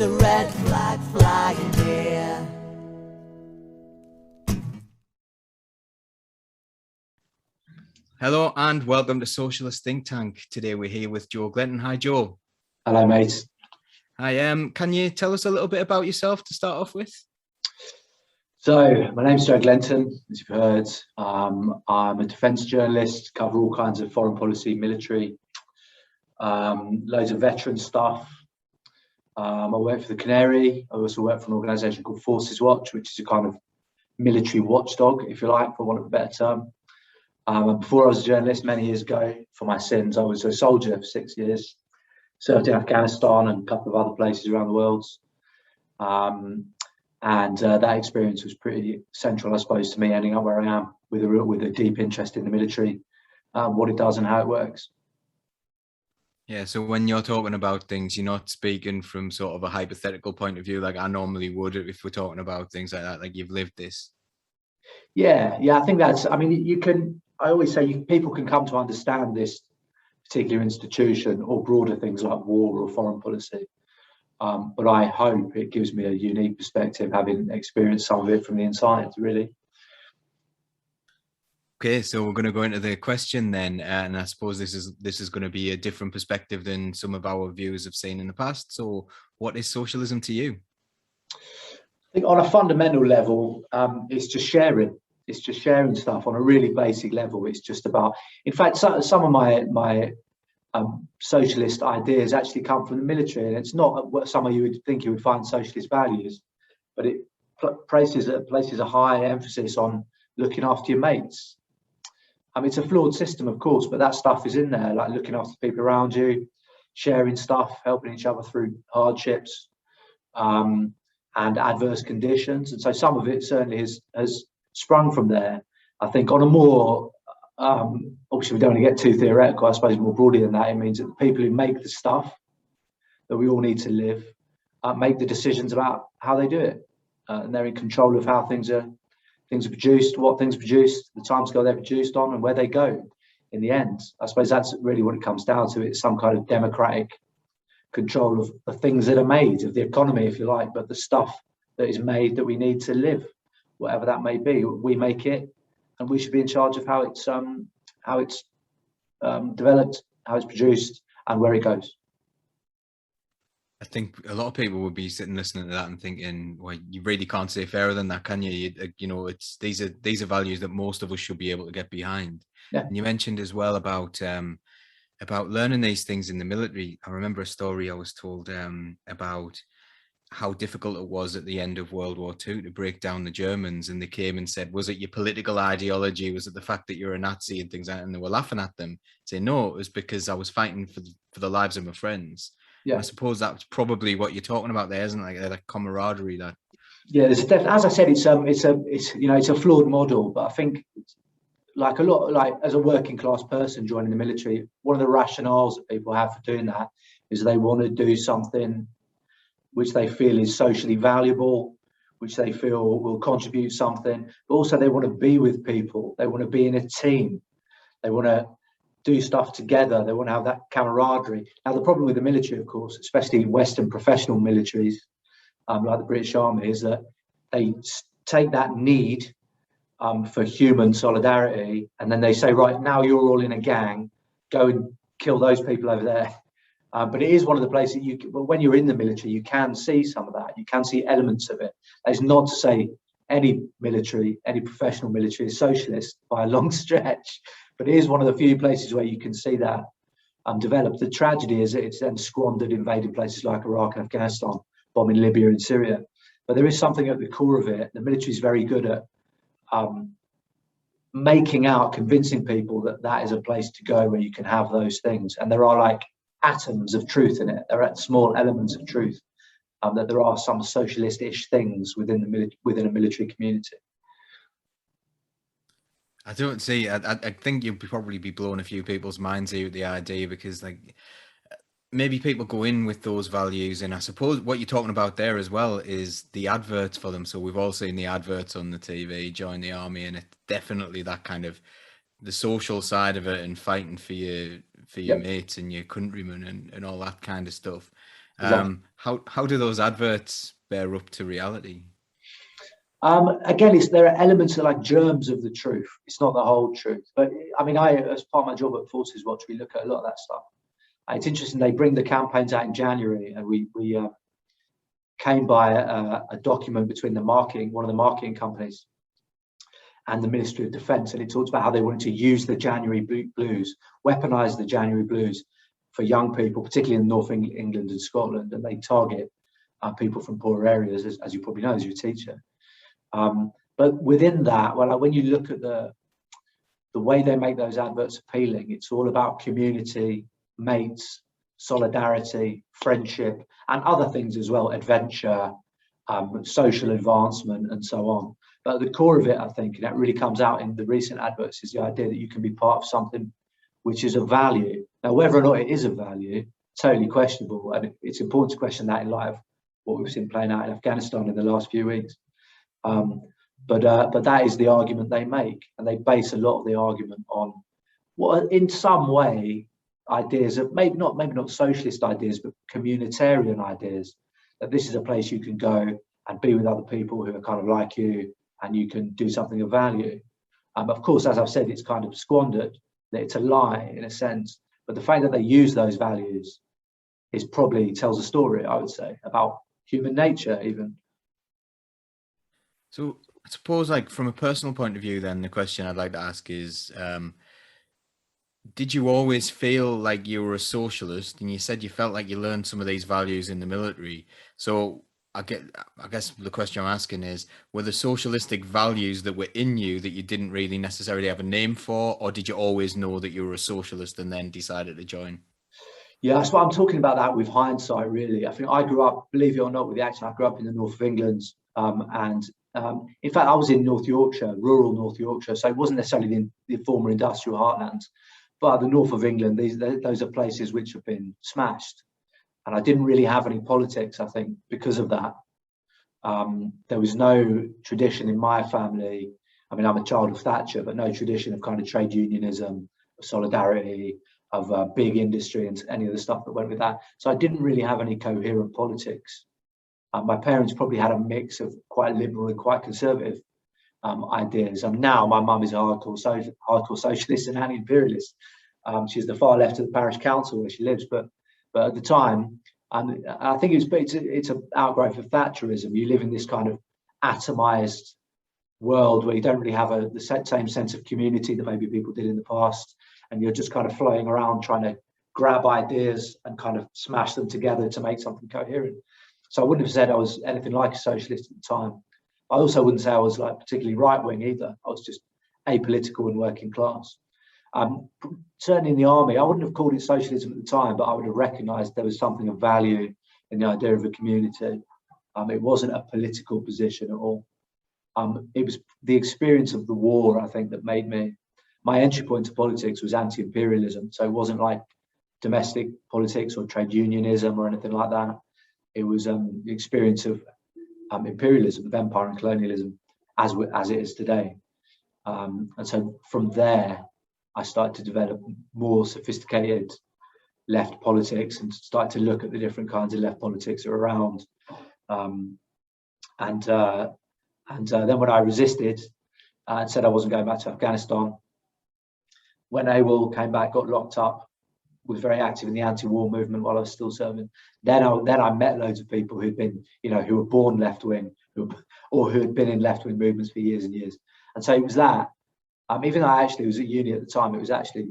a red flag flying here. Hello and welcome to Socialist Think Tank. Today we're here with Joe Glenton. Hi, Joe. Hello, mate. Hi. Can you tell us a little bit about yourself to start off with? So, my name's Joe Glenton, as you've heard. I'm a defence journalist, cover all kinds of foreign policy, military, loads of veteran stuff. I work for the Canary. I also work for an organisation called Forces Watch, which is a kind of military watchdog, if you like, for want of a better term. And before I was a journalist many years ago, for my sins, I was a soldier for 6 years, served in Afghanistan and a couple of other places around the world. And that experience was pretty central, I suppose, to me ending up where I am with a deep interest in the military, what it does and how it works. Yeah, so when you're talking about things, you're not speaking from sort of a hypothetical point of view like I normally would if we're talking about things like that, like you've lived this. Yeah, I think that's, I mean, I always say people can come to understand this particular institution or broader things like war or foreign policy. But I hope it gives me a unique perspective, having experienced some of it from the inside, really. Okay, so we're going to go into the question then, and I suppose this is going to be a different perspective than some of our viewers have seen in the past. So, what is socialism to you? I think on a fundamental level, it's just sharing. It's just sharing stuff on a really basic level. It's just about, in fact, some of my socialist ideas actually come from the military, and it's not what some of you would think you would find socialist values, but it places a high emphasis on looking after your mates. It's a flawed system, of course, but that stuff is in there, like looking after people around you, sharing stuff, helping each other through hardships and adverse conditions. And so some of it certainly has sprung from there. I think on a more, obviously we don't want to get too theoretical, I suppose more broadly than that, it means that the people who make the stuff that we all need to live make the decisions about how they do it. And they're in control of how things are produced, what things are produced, the timescale they're produced on, and where they go in the end. I suppose that's really what it comes down to. It's some kind of democratic control of the things that are made, of the economy, if you like, but the stuff that is made that we need to live, whatever that may be. We make it, and we should be in charge of how it's developed, how it's produced, and where it goes. I think a lot of people would be sitting listening to that and thinking, well, you really can't say fairer than that, can you? You know, these are values that most of us should be able to get behind. Yeah. And you mentioned as well about learning these things in the military. I remember a story I was told about how difficult it was at the end of World War II to break down the Germans, and they came and said, was it your political ideology? Was it the fact that you're a Nazi and things like that? And they were laughing at them, saying, no, it was because I was fighting for the lives of my friends. Yeah. And I suppose that's probably what you're talking about there, isn't it? Like that camaraderie. That. Yeah, as I said, it's a flawed model, but I think like as a working class person joining the military, one of the rationales that people have for doing that is they want to do something which they feel is socially valuable, which they feel will contribute something, but also they want to be with people. They want to be in a team. They want to do stuff together. They want to have that camaraderie. Now, the problem with the military, of course, especially Western professional militaries, like the British Army, is that they take that need for human solidarity, and then they say, right, now you're all in a gang, go and kill those people over there. But it is one of the places when you're in the military, you can see some of that. You can see elements of it. That's not to say any professional military is socialist by a long stretch, but it is one of the few places where you can see that develop. The tragedy is that it's then squandered, invaded places like Iraq and Afghanistan, bombing Libya and Syria. But there is something at the core of it. The military is very good at convincing people that is a place to go where you can have those things. And there are like atoms of truth in it. There are small elements of truth, that there are some socialist-ish things within a military community. I don't see. I think you'll probably be blowing a few people's minds here with the idea, because like maybe people go in with those values, and I suppose what you're talking about there as well is the adverts for them. So we've all seen the adverts on the TV, join the army, and it's definitely that kind of the social side of it and fighting for your mates and your countrymen and all that kind of stuff. How do those adverts bear up to reality? Again, there are elements of like germs of the truth. It's not the whole truth. But I mean, as part of my job at Forces Watch, we look at a lot of that stuff. It's interesting. They bring the campaigns out in January, and we came by a document between one of the marketing companies and the Ministry of Defence, and it talks about how they wanted to use the January blues, weaponize the January blues for young people, particularly in North England and Scotland, and they target people from poorer areas, as you probably know as your teacher. But within that, well, when you look at the way they make those adverts appealing, it's all about community, mates, solidarity, friendship, and other things as well, adventure, social advancement, and so on. But at the core of it, I think, and that really comes out in the recent adverts, is the idea that you can be part of something which is of value. Now, whether or not it is of value, totally questionable, and it's important to question that in light of what we've seen playing out in Afghanistan in the last few weeks. But that is the argument they make, and they base a lot of the argument on what, in some way, ideas of maybe not socialist ideas, but communitarian ideas, that this is a place you can go and be with other people who are kind of like you, and you can do something of value. Of course, as I've said, it's kind of squandered, that it's a lie in a sense, but the fact that they use those values is probably tells a story, I would say, about human nature even. So I suppose, like, from a personal point of view, then the question I'd like to ask is, did you always feel like you were a socialist? And you said you felt like you learned some of these values in the military. So I guess the question I'm asking is, were the socialistic values that were in you that you didn't really necessarily have a name for, or did you always know that you were a socialist and then decided to join? Yeah, that's what I'm talking about, that with hindsight, really. I think I grew up, believe it or not, with the accent, I grew up in the north of England. In fact, I was in North Yorkshire, rural North Yorkshire, so it wasn't necessarily the former industrial heartlands, but the north of England, those are places which have been smashed. And I didn't really have any politics, I think, because of that. There was no tradition in my family. I mean, I'm a child of Thatcher, but no tradition of kind of trade unionism, of solidarity, of big industry, and any of the stuff that went with that. So I didn't really have any coherent politics. My parents probably had a mix of quite liberal and quite conservative ideas. Now my mum is a hardcore socialist and anti-imperialist. She's the far left of the parish council where she lives, but at the time, I think it's an outgrowth of Thatcherism. You live in this kind of atomized world where you don't really have the same sense of community that maybe people did in the past, and you're just kind of floating around trying to grab ideas and kind of smash them together to make something coherent. So I wouldn't have said I was anything like a socialist at the time. I also wouldn't say I was like particularly right-wing either. I was just apolitical and working class. Certainly in the army, I wouldn't have called it socialism at the time, but I would have recognised there was something of value in the idea of a community. It wasn't a political position at all. It was the experience of the war, I think, that made me. My entry point to politics was anti-imperialism, so it wasn't like domestic politics or trade unionism or anything like that. It was the experience of imperialism, of empire and colonialism, as it is today. And so from there, I started to develop more sophisticated left politics and started to look at the different kinds of left politics that are around. And then when I resisted and said I wasn't going back to Afghanistan, when AWOL came back, got locked up, was very active in the anti-war movement while I was still serving. Then I met loads of people who'd been, who were born left-wing, or who had been in left-wing movements for years and years. And so it was that. Even though I actually was at uni at the time, it was actually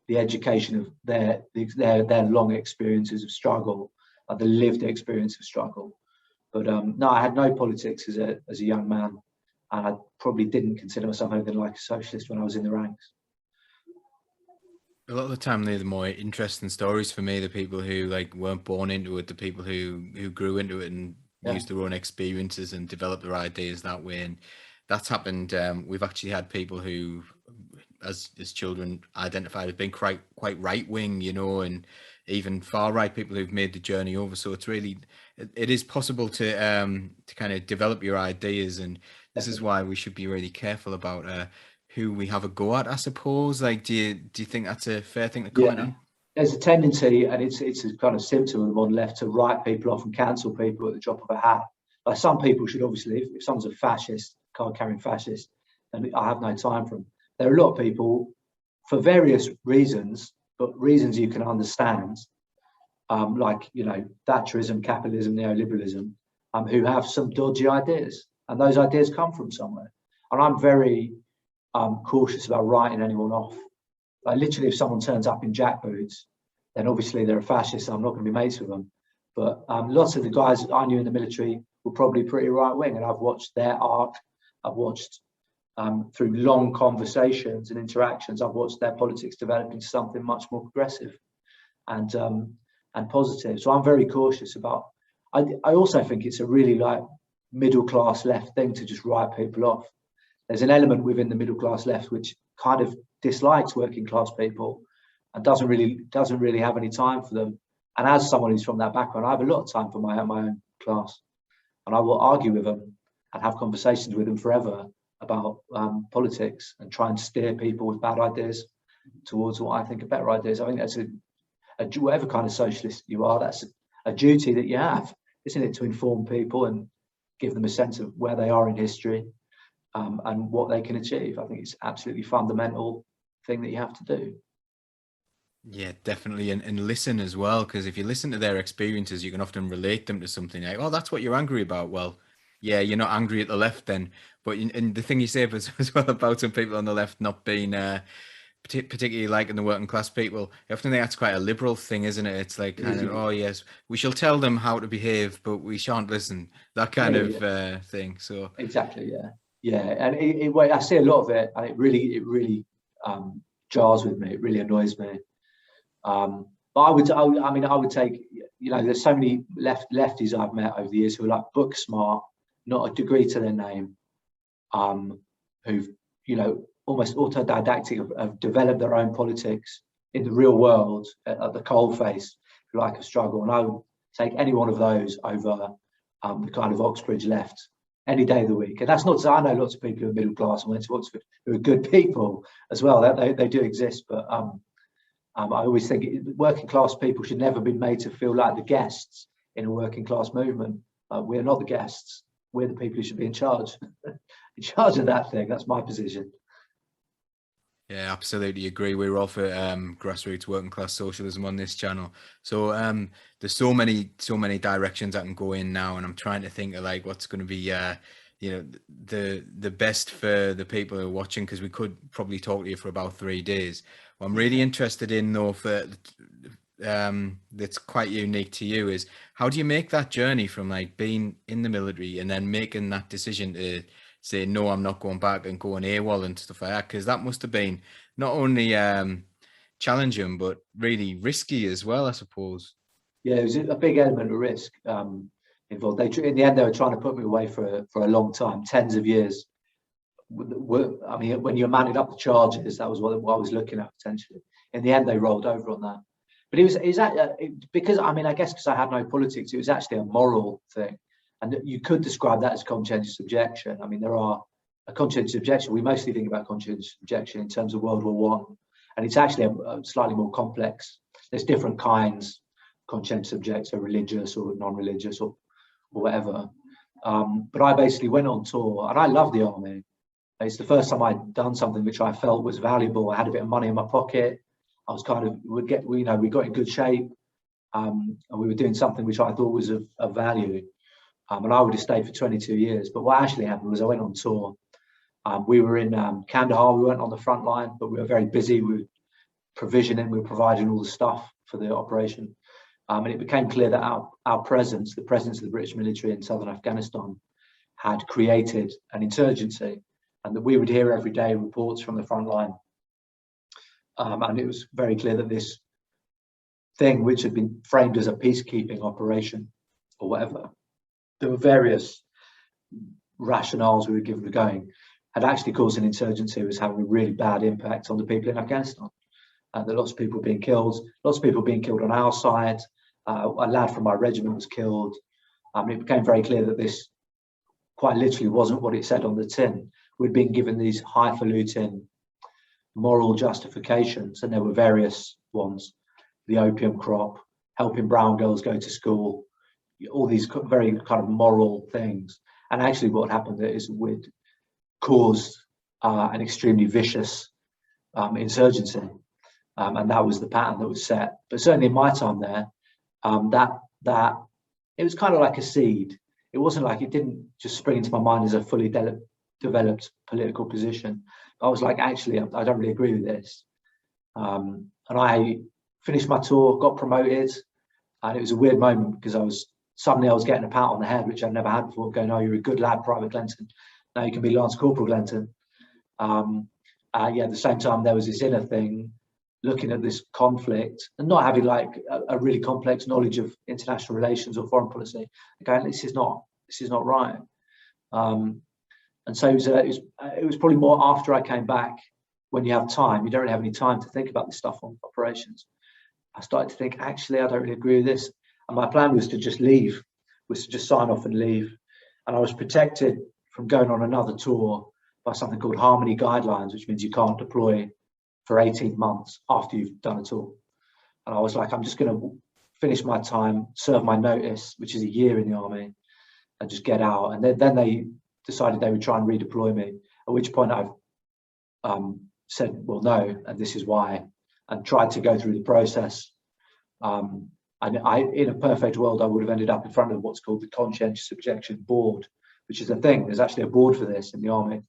the education of their long experiences of struggle, the lived experience of struggle. But no, I had no politics as a young man, and I probably didn't consider myself anything like a socialist when I was in the ranks. A lot of the time, they're the more interesting stories for me. The people who weren't born into it, the people who grew into it and used their own experiences and developed their ideas that way. And that's happened. We've actually had people who, as children, identified as being quite right wing, and even far right people who've made the journey over. So it's really, it is possible to kind of develop your ideas, and this is why we should be really careful about who we have a go at, I suppose. Do you think that's a fair thing to comment on? there's a tendency, and it's a kind of symptom of the modern left, to write people off and cancel people at the drop of a hat. Like, some people should obviously, if someone's a fascist, card-carrying fascist, then I have no time for them. There are a lot of people, for various reasons, but reasons you can understand, like, you know, Thatcherism, capitalism, neoliberalism, who have some dodgy ideas, and those ideas come from somewhere. And I'm very cautious about writing anyone off. Like, literally, if someone turns up in jackboots, then obviously they're a fascist. I'm not going to be mates with them. But lots of the guys I knew in the military were probably pretty right wing, and I've watched their arc. I've watched through long conversations and interactions, I've watched their politics develop into something much more progressive and positive. So I'm very cautious about. I also think it's a really like middle class left thing to just write people off. There's an element within the middle class left which kind of dislikes working class people and doesn't really have any time for them. And as someone who's from that background, I have a lot of time for my own class, and I will argue with them and have conversations with them forever about politics and try and steer people with bad ideas towards what I think are better ideas. I think that's whatever kind of socialist you are, that's a duty that you have, isn't it, to inform people and give them a sense of where they are in history and what they can achieve. I think it's absolutely fundamental thing that you have to do. Yeah, definitely. And listen as well, because if you listen to their experiences, you can often relate them to something like, oh, that's what you're angry about. Well, yeah, you're not angry at the left then. But and the thing you say as well about some people on the left not being particularly liking the working class people, I often think that's quite a liberal thing, isn't it? It's like kind of, oh yes, we shall tell them how to behave, but we shan't listen. That kind of thing. So exactly, yeah, and I see a lot of it, and it really jars with me. It really annoys me. But I would take, you know, there's so many lefties I've met over the years who are like book smart, not a degree to their name, who've, you know, almost autodidactic, have developed their own politics in the real world at the coalface, if you like, a struggle. And I would take any one of those over the kind of Oxbridge left any day of the week. And that's not to say, I know lots of people who are middle class and went to Oxford who are good people as well. They do exist, but I always think working class people should never be made to feel like the guests in a working class movement. We're not the guests. We're the people who should be in charge of that thing. That's my position. Yeah, absolutely agree. We're all for grassroots working class socialism on this channel. So there's so many directions I can go in now, and I'm trying to think of like what's going to be you know, the best for the people who are watching, because we could probably talk to you for about 3 days. What I'm really interested in though, for that's quite unique to you, is how do you make that journey from like being in the military and then making that decision to say, no, I'm not going back, and going AWOL and stuff like that? Because that must have been not only challenging, but really risky as well, I suppose. Yeah, it was a big element of risk involved. In the end, they were trying to put me away for a long time, tens of years. I mean, when you mounted up the charges, that was what I was looking at potentially. In the end, they rolled over on that. But it was because, I mean, I guess because I had no politics, it was actually a moral thing. And you could describe that as conscientious objection. I mean, there are a conscientious objection. We mostly think about conscientious objection in terms of World War I, and it's actually a slightly more complex. There's different kinds. Conscientious objects are religious or non-religious or whatever. But I basically went on tour, and I love the army. It's the first time I'd done something which I felt was valuable. I had a bit of money in my pocket. I was kind of, we got in good shape, and we were doing something which I thought was of value. And I would have stayed for 22 years. But what actually happened was I went on tour. We were in Kandahar. We weren't on the front line, but we were very busy. We were provisioning, we were providing all the stuff for the operation. And it became clear that our presence, the presence of the British military in southern Afghanistan, had created an insurgency, and that we would hear every day reports from the front line. And it was very clear that this thing, which had been framed as a peacekeeping operation or whatever, there were various rationales we were given for going, had actually caused an insurgency, was having a really bad impact on the people in Afghanistan. That lots of people being killed, on our side. A lad from my regiment was killed. It became very clear that this quite literally wasn't what it said on the tin. We'd been given these highfalutin moral justifications, and there were various ones, the opium crop, helping brown girls go to school, all these very kind of moral things. And actually what happened is we'd caused an extremely vicious insurgency. And that was the pattern that was set. But certainly in my time there, that it was kind of like a seed. It wasn't like, it didn't just spring into my mind as a fully developed political position. I was like, actually, I don't really agree with this. And I finished my tour, got promoted, and it was a weird moment because I was getting a pat on the head, which I'd never had before, going, "Oh, you're a good lad, Private Glenton. Now you can be Lance Corporal Glenton." Yeah, at the same time, there was this inner thing, looking at this conflict and not having like a really complex knowledge of international relations or foreign policy, going, this is not right. And so it was probably more after I came back, when you have time, you don't really have any time to think about this stuff on operations. I started to think, actually, I don't really agree with this. And my plan was to just leave, was to just sign off and leave. And I was protected from going on another tour by something called Harmony Guidelines, which means you can't deploy for 18 months after you've done a tour. And I was like, I'm just going to finish my time, serve my notice, which is a year in the army, and just get out. And then they decided they would try and redeploy me, at which point I've said, well, no, and this is why, and tried to go through the process. And in a perfect world, I would have ended up in front of what's called the Conscientious Objection Board, which is a thing. There's actually a board for this in the army.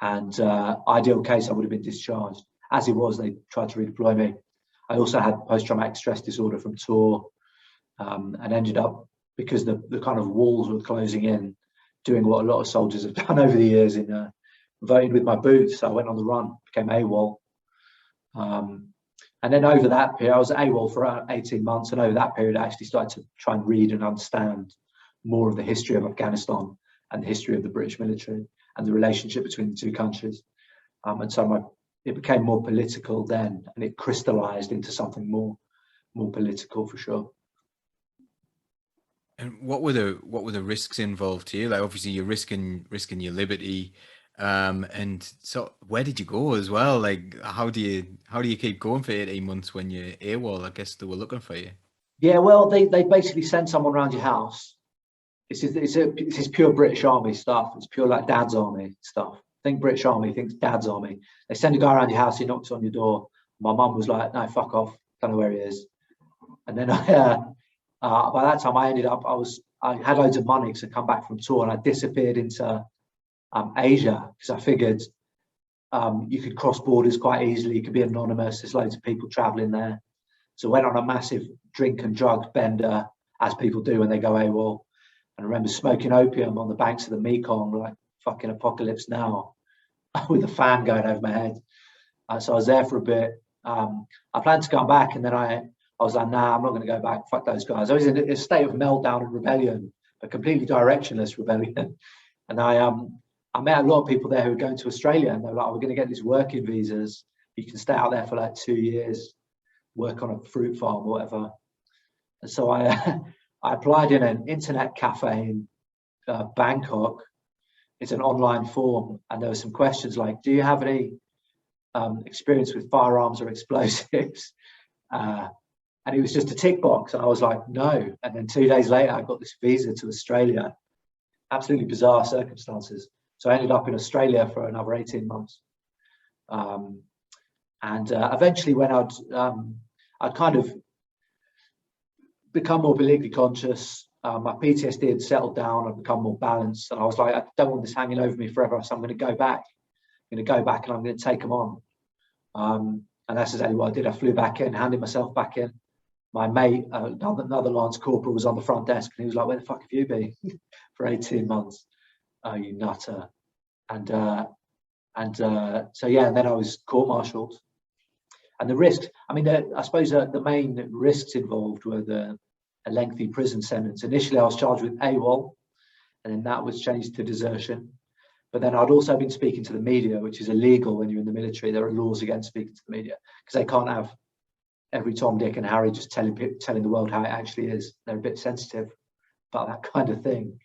Ideal case, I would have been discharged. As it was, they tried to redeploy me. I also had post-traumatic stress disorder from tour, and ended up, because the kind of walls were closing in, doing what a lot of soldiers have done over the years, in voting with my boots. I went on the run, became AWOL. And then over that period, I was AWOL for around 18 months. And over that period, I actually started to try and read and understand more of the history of Afghanistan and the history of the British military and the relationship between the two countries. And so it became more political then, and it crystallized into something more political for sure. And what were the risks involved here? Like, obviously you're risking your liberty, and so where did you go as well? Like, how do you keep going for 18 months when you're AWOL? I guess they were looking for you. Yeah, well, they basically send someone around your house. It's pure British Army stuff. It's pure like Dad's Army stuff. Think British Army, think Dad's Army. They send a guy around your house. He knocks on your door. My mum was like, "No, fuck off. Don't know where he is." And then by that time, I had loads of money because I come back from tour, and I disappeared into Asia, because I figured you could cross borders quite easily. You could be anonymous. There's loads of people traveling there. So I went on a massive drink and drug bender, as people do when they go AWOL. And I remember smoking opium on the banks of the Mekong, like fucking Apocalypse Now, with a fan going over my head. So I was there for a bit. I planned to come back, and then I was like, nah, I'm not going to go back. Fuck those guys. I was in a state of meltdown and rebellion, a completely directionless rebellion. And I met a lot of people there who were going to Australia, and they were like, we're going to get these working visas. You can stay out there for like 2 years, work on a fruit farm or whatever. And so I applied in an internet cafe in Bangkok. It's an online form, and there were some questions like, do you have any experience with firearms or explosives? And it was just a tick box, and I was like, no. And then 2 days later, I got this visa to Australia. Absolutely bizarre circumstances. So I ended up in Australia for another 18 months. Eventually, when I'd kind of become more politically conscious, my PTSD had settled down and become more balanced. And I was like, I don't want this hanging over me forever. So I'm going to go back. I'm going to go back, and I'm going to take them on. And that's exactly what I did. I flew back in, handed myself back in. My mate, another Lance Corporal, was on the front desk, and he was like, where the fuck have you been for 18 months? Oh, you nutter. And so, yeah, and then I was court-martialed. And the risks, I mean, I suppose the main risks involved were a lengthy prison sentence. Initially, I was charged with AWOL, and then that was changed to desertion. But then I'd also been speaking to the media, which is illegal when you're in the military. There are laws against speaking to the media, because they can't have every Tom, Dick and Harry just telling the world how it actually is. They're a bit sensitive about that kind of thing.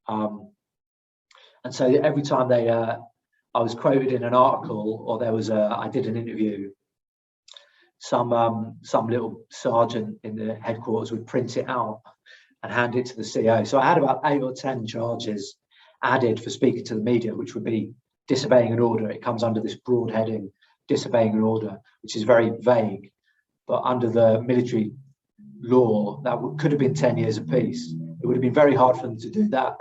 And so every time I was quoted in an article, or I did an interview, some little sergeant in the headquarters would print it out and hand it to the CO. So I had about 8 or 10 charges added for speaking to the media, which would be disobeying an order. It comes under this broad heading, disobeying an order, which is very vague. But under the military law, that could have been 10 years apiece. It would have been very hard for them to do that,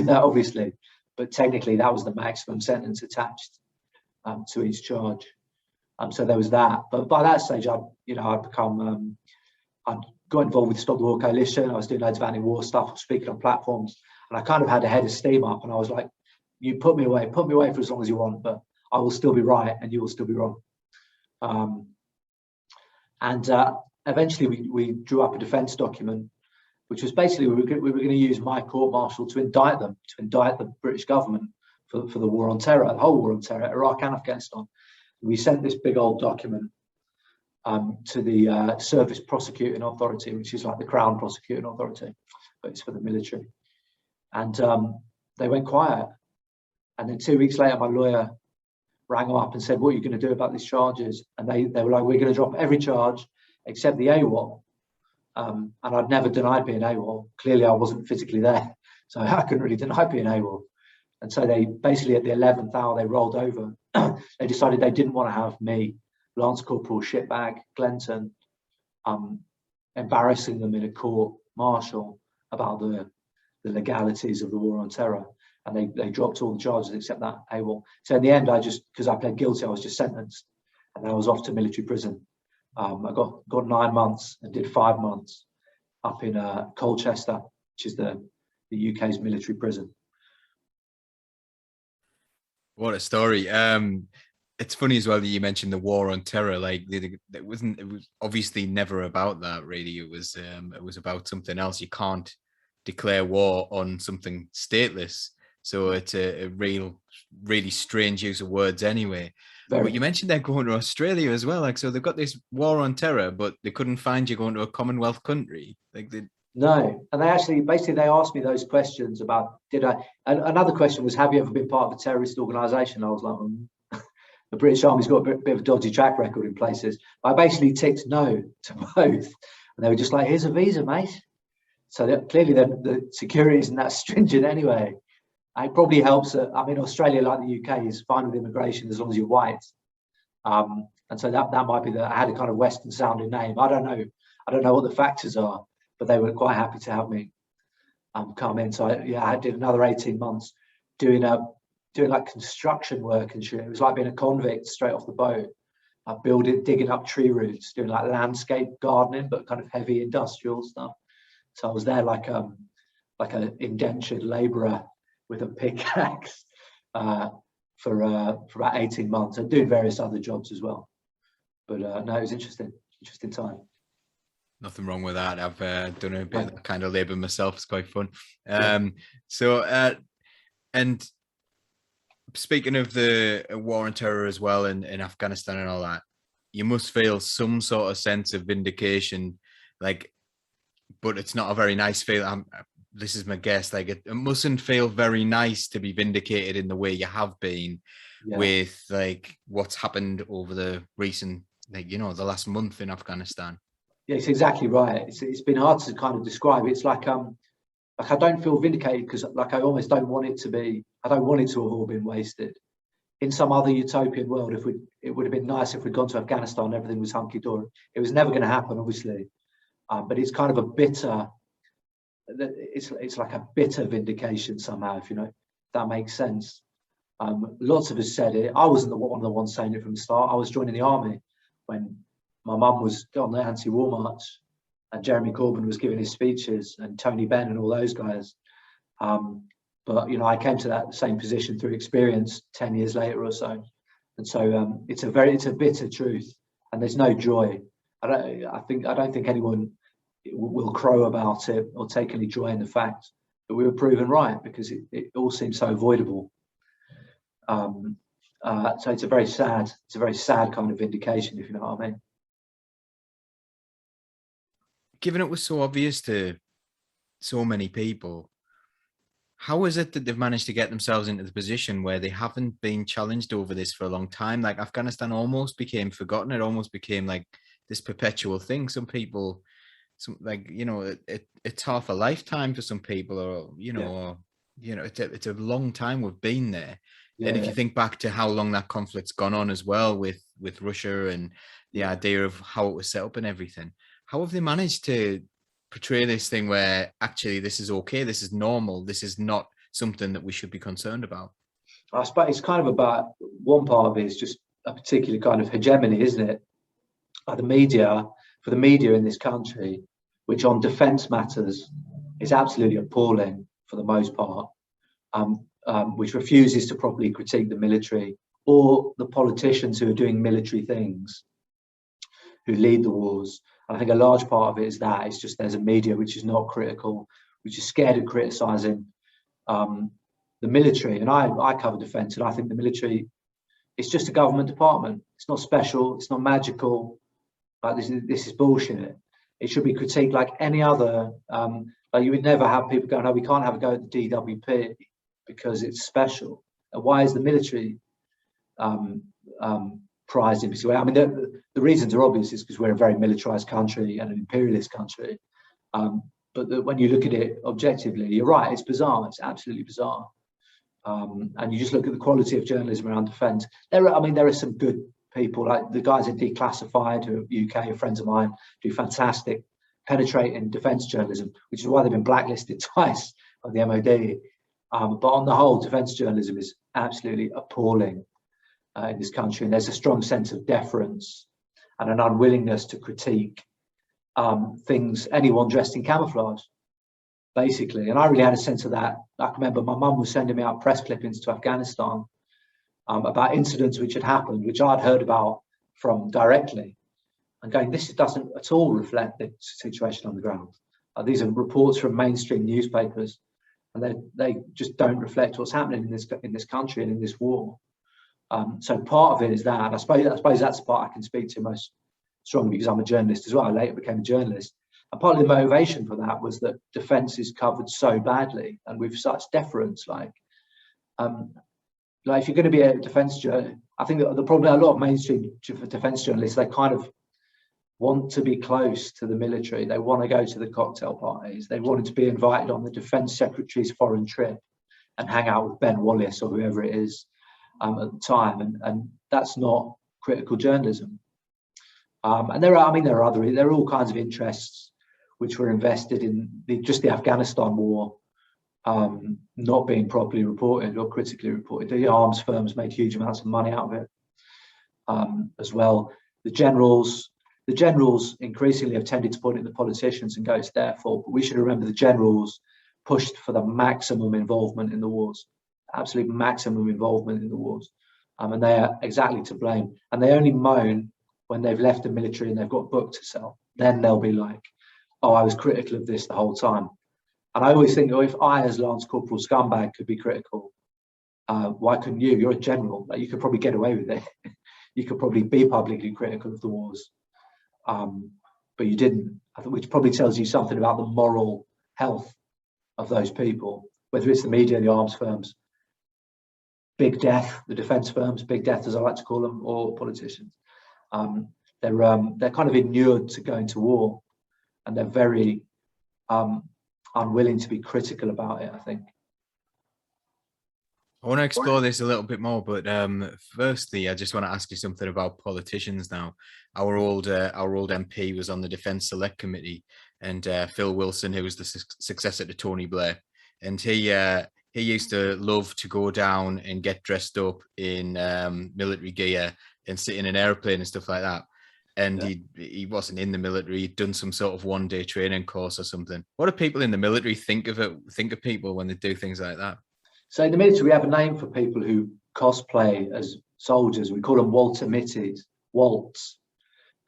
obviously. But technically, that was the maximum sentence attached to each charge. So there was that. But by that stage, I'd got involved with the Stop the War Coalition. I was doing loads of anti-war stuff, speaking on platforms, and I kind of had a head of steam up. And I was like, "You put me away for as long as you want, but I will still be right, and you will still be wrong." Eventually, we drew up a defence document, which was basically we were going to use my court martial to indict them, to indict the British government for the war on terror, the whole war on terror, Iraq and Afghanistan. We sent this big old document to the Service Prosecuting Authority, which is like the Crown Prosecuting Authority, but it's for the military. And they went quiet. And then 2 weeks later, my lawyer rang them up and said, "What are you going to do about these charges?" And they were like, "We're going to drop every charge except the AWOL." And I'd never denied being AWOL. Clearly, I wasn't physically there, so I couldn't really deny being AWOL. And so they basically, at the 11th hour, they rolled over. They decided they didn't want to have me, Lance Corporal Shitbag Glenton, embarrassing them in a court martial about the legalities of the war on terror. And they dropped all the charges except that AWOL. So in the end, because I pled guilty, I was just sentenced, and I was off to military prison. I got 9 months and did 5 months up in Colchester, which is the UK's military prison. What a story. It's funny as well that you mentioned the war on terror. Like it was obviously never about that, really. It was about something else. You can't declare war on something stateless. So it's a really strange use of words anyway. But you mentioned they're going to Australia as well. Like, so they've got this war on terror, but they couldn't find you going to a Commonwealth country. No, and they asked me those questions about and another question was, have you ever been part of a terrorist organisation? I was like, the British Army's got a bit of a dodgy track record in places. I basically ticked no to both, and they were just like, "Here's a visa, mate." So clearly the security isn't that stringent anyway. It probably helps. Australia, like the UK, is fine with immigration as long as you're white. And so that might be I had a kind of Western sounding name. I don't know what the factors are, but they were quite happy to have me come in. So I did another 18 months doing like construction work and shit. It was like being a convict straight off the boat. Digging up tree roots, doing like landscape gardening, but kind of heavy industrial stuff. So I was there like an indentured labourer with a pickaxe for about 18 months, and doing various other jobs as well. But no, it was interesting time. Nothing wrong with that. I've done a bit of that kind of labour myself. It's quite fun. And speaking of the war on terror as well in Afghanistan and all that, you must feel some sort of sense of vindication, but it's not a very nice feeling. This is my guess. It mustn't feel very nice to be vindicated in the way you have been with what's happened over the recent, the last month in Afghanistan. Yeah, it's exactly right. It's been hard to kind of describe. It's like I don't feel vindicated because I almost don't want it to be. I don't want it to have all been wasted. In some other utopian world, it would have been nice if we'd gone to Afghanistan and everything was hunky dory. It was never going to happen, obviously. But it's kind of a bitter. It's like a bitter vindication somehow, if that makes sense. Lots of us said it. I wasn't one of the ones saying it from the start. I was joining the army when my mum was on the anti-war march, and Jeremy Corbyn was giving his speeches, and Tony Benn and all those guys. But I came to that same position through experience 10 years later or so, and so it's a bitter truth, and there's no joy. I don't think anyone will crow about it or take any joy in the fact that we were proven right, because it all seems so avoidable. So it's a very sad kind of vindication, if you know what I mean. Given it was so obvious to so many people, how is it that they've managed to get themselves into the position where they haven't been challenged over this for a long time? Like Afghanistan almost became forgotten. It almost became like this perpetual thing. Some people, like, you know, it's half a lifetime for some people, or, you know, it's a long time we've been there. And if you think back to how long that conflict's gone on as well with Russia and the idea of how it was set up and everything, how have they managed to portray this thing where actually this is okay, this is normal, this is not something that we should be concerned about? I suppose it's kind of about, one part of it is just a particular kind of hegemony, isn't it? Like for the media in this country, which on defence matters is absolutely appalling for the most part, which refuses to properly critique the military or the politicians who are doing military things, who lead the wars. And I think a large part of it is that it's just there's a media which is not critical, which is scared of criticising the military. And I cover defence, and I think the military, it's just a government department. It's not special. It's not magical. Like this is bullshit. It should be critiqued like any other. Like you would never have people go, no, we can't have a go at the DWP because it's special. And why is the military prized in particular? I mean, the reasons are obvious. Is because we're a very militarized country and an imperialist country. But when you look at it objectively, you're right. It's bizarre. It's absolutely bizarre. And you just look at the quality of journalism around defence. There are some good people, like the guys at Declassified, who are UK friends of mine, do fantastic, penetrating defence journalism, which is why they've been blacklisted twice by the MOD. But on the whole, defence journalism is absolutely appalling in this country, and there's a strong sense of deference and an unwillingness to critique things, anyone dressed in camouflage, basically. And I really had a sense of that. I can remember my mum was sending me out press clippings to Afghanistan about incidents which had happened, which I'd heard about from directly, and going, this doesn't at all reflect the situation on the ground. These are reports from mainstream newspapers, and they just don't reflect what's happening in this country and in this war. So part of it is that. I suppose that's the part I can speak to most strongly because I'm a journalist as well. I later became a journalist. And part of the motivation for that was that defence is covered so badly and with such deference. Like if you're going to be a defence journalist, I think that the problem, a lot of mainstream defence journalists, they kind of want to be close to the military. They want to go to the cocktail parties. They wanted to be invited on the Defence Secretary's foreign trip and hang out with Ben Wallace or whoever it is at the time. And that's not critical journalism. And there are all kinds of interests which were invested in the Afghanistan war not being properly reported or critically reported. The arms firms made huge amounts of money out of it as well. The generals increasingly have tended to point at the politicians and go, it's their fault. But we should remember the generals pushed for the maximum involvement in the wars, absolute maximum involvement in the wars. And they are exactly to blame. And they only moan when they've left the military and they've got a book to sell. Then they'll be like, oh, I was critical of this the whole time. And I always think, oh, if I, as Lance Corporal scumbag, could be critical, why couldn't you? You're a general. Like, you could probably get away with it. You could probably be publicly critical of the wars. But you didn't, which probably tells you something about the moral health of those people, whether it's the media, the arms firms, big death, the defence firms, big death as I like to call them, or politicians. They're kind of inured to going to war, and they're very unwilling to be critical about it, I think. I want to explore this a little bit more, but firstly, I just want to ask you something about politicians now. Our old MP was on the Defence Select Committee, and Phil Wilson, who was the successor to Tony Blair, and he used to love to go down and get dressed up in military gear and sit in an airplane and stuff like that. And he wasn't in the military. He'd done some sort of one-day training course or something. What do people in the military think of people when they do things like that? So in the military, we have a name for people who cosplay as soldiers. We call them Walter Mitties, Waltz.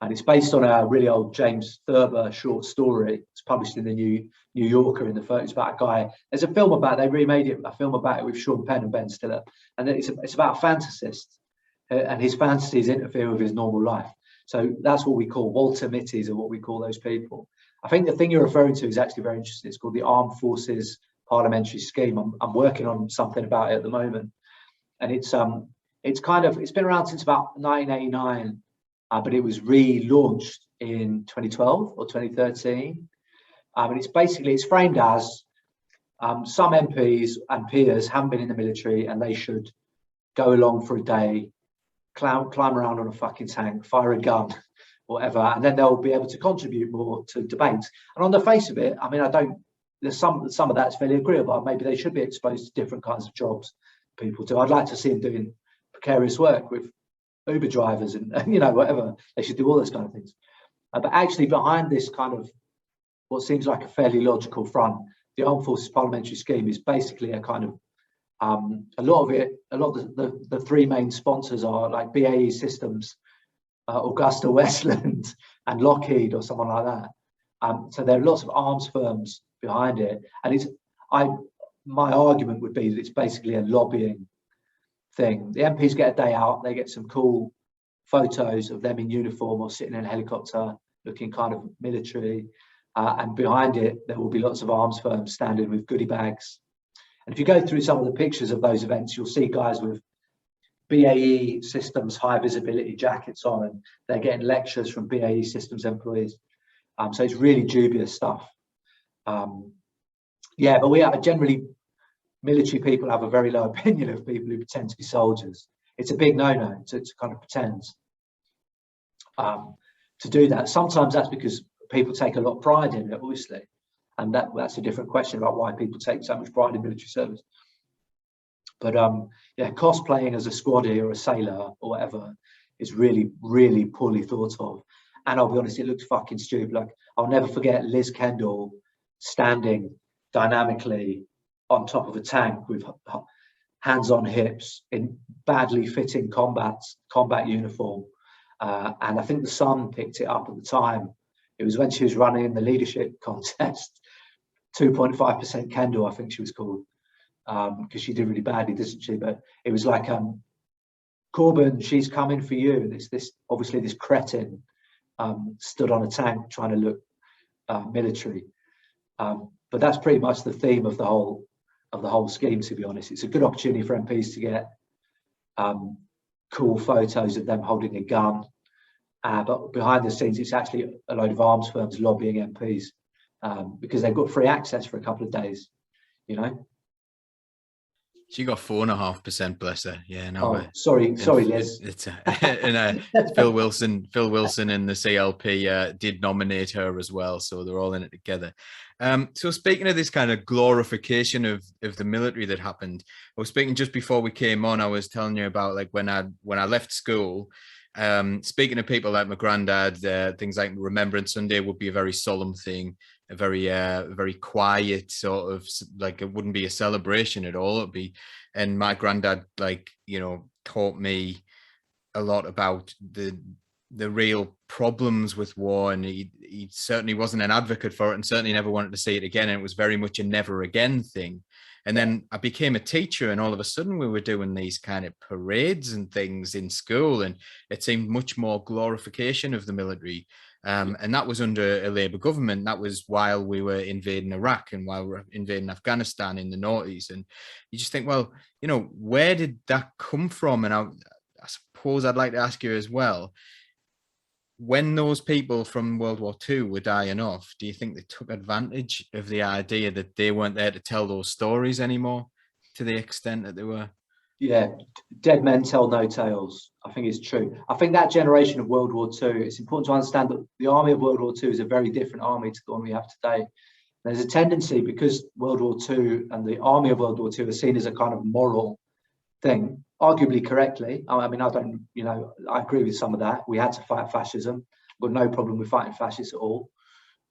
And it's based on a really old James Thurber short story. It's published in the New Yorker in the 30s about a guy. There's a film about it. They remade it, a film about it with Sean Penn and Ben Stiller. And it's about a fantasist. And his fantasies interfere with his normal life. So that's what we call Walter Mitties, or what we call those people. I think the thing you're referring to is actually very interesting. It's called the Armed Forces parliamentary scheme. I'm working on something about it at the moment, and it's been around since about 1989, but it was relaunched in 2012 or 2013, and it's framed as some MPs and peers haven't been in the military and they should go along for a day, climb around on a fucking tank, fire a gun, whatever, and then they'll be able to contribute more to debates. And on the face of it, I mean, there's some of that's fairly agreeable. Maybe they should be exposed to different kinds of jobs people do. I'd like to see them doing precarious work with Uber drivers and whatever. They should do all those kind of things. But actually behind this kind of what seems like a fairly logical front, the Armed Forces Parliamentary Scheme is basically a kind of a lot of the three main sponsors are like BAE Systems, Augusta Westland, and Lockheed or someone like that. So there are lots of arms firms behind it, and my argument would be that it's basically a lobbying thing. The MPs get a day out, they get some cool photos of them in uniform or sitting in a helicopter looking kind of military, and behind it there will be lots of arms firms standing with goodie bags. And if you go through some of the pictures of those events, you'll see guys with BAE Systems high visibility jackets on, and they're getting lectures from BAE Systems employees. So it's really dubious stuff. Yeah, but we are generally, military people have a very low opinion of people who pretend to be soldiers. It's a big no-no to kind of pretend to do that. Sometimes that's because people take a lot of pride in it, obviously. And that's a different question about why people take so much pride in military service. But yeah, cosplaying as a squaddie or a sailor or whatever is really, really poorly thought of. And I'll be honest, it looks fucking stupid. Like, I'll never forget Liz Kendall standing dynamically on top of a tank with hands on hips in badly fitting combat uniform. And I think the Sun picked it up at the time. It was when she was running in the leadership contest. 2.5% Kendall, I think she was called, because she did really badly, didn't she? But it was like, Corbyn, she's coming for you. And it's this cretin stood on a tank trying to look military. But that's pretty much the theme of the whole scheme, to be honest. It's a good opportunity for MPs to get cool photos of them holding a gun. But behind the scenes, it's actually a load of arms firms lobbying MPs because they've got free access for a couple of days, She got 4.5%, bless her. Yeah, no. Oh, sorry, Liz. It's Phil Wilson and the CLP did nominate her as well, so they're all in it together. So speaking of this kind of glorification of the military that happened, I was speaking just before we came on. I was telling you about like when I left school. Speaking of people like my granddad, things like Remembrance Sunday would be a very solemn thing, a very quiet sort of, like, it wouldn't be a celebration at all. It'd be, and my granddad, like, taught me a lot about the real problems with war, and he certainly wasn't an advocate for it, and certainly never wanted to see it again. And it was very much a never again thing. And then I became a teacher, and all of a sudden we were doing these kind of parades and things in school, and it seemed much more glorification of the military. And that was under a Labour government. That was while we were invading Iraq and while we were invading Afghanistan in the noughties. And you just think, well, where did that come from? And I suppose I'd like to ask you as well, when those people from World War II were dying off, do you think they took advantage of the idea that they weren't there to tell those stories anymore to the extent that they were? Yeah, dead men tell no tales. I think it's true. I think that generation of World War II, it's important to understand that the army of World War II is a very different army to the one we have today. There's a tendency, because World War II and the army of World War II are seen as a kind of moral thing, arguably correctly. I mean, I agree with some of that. We had to fight fascism. I've got no problem with fighting fascists at all.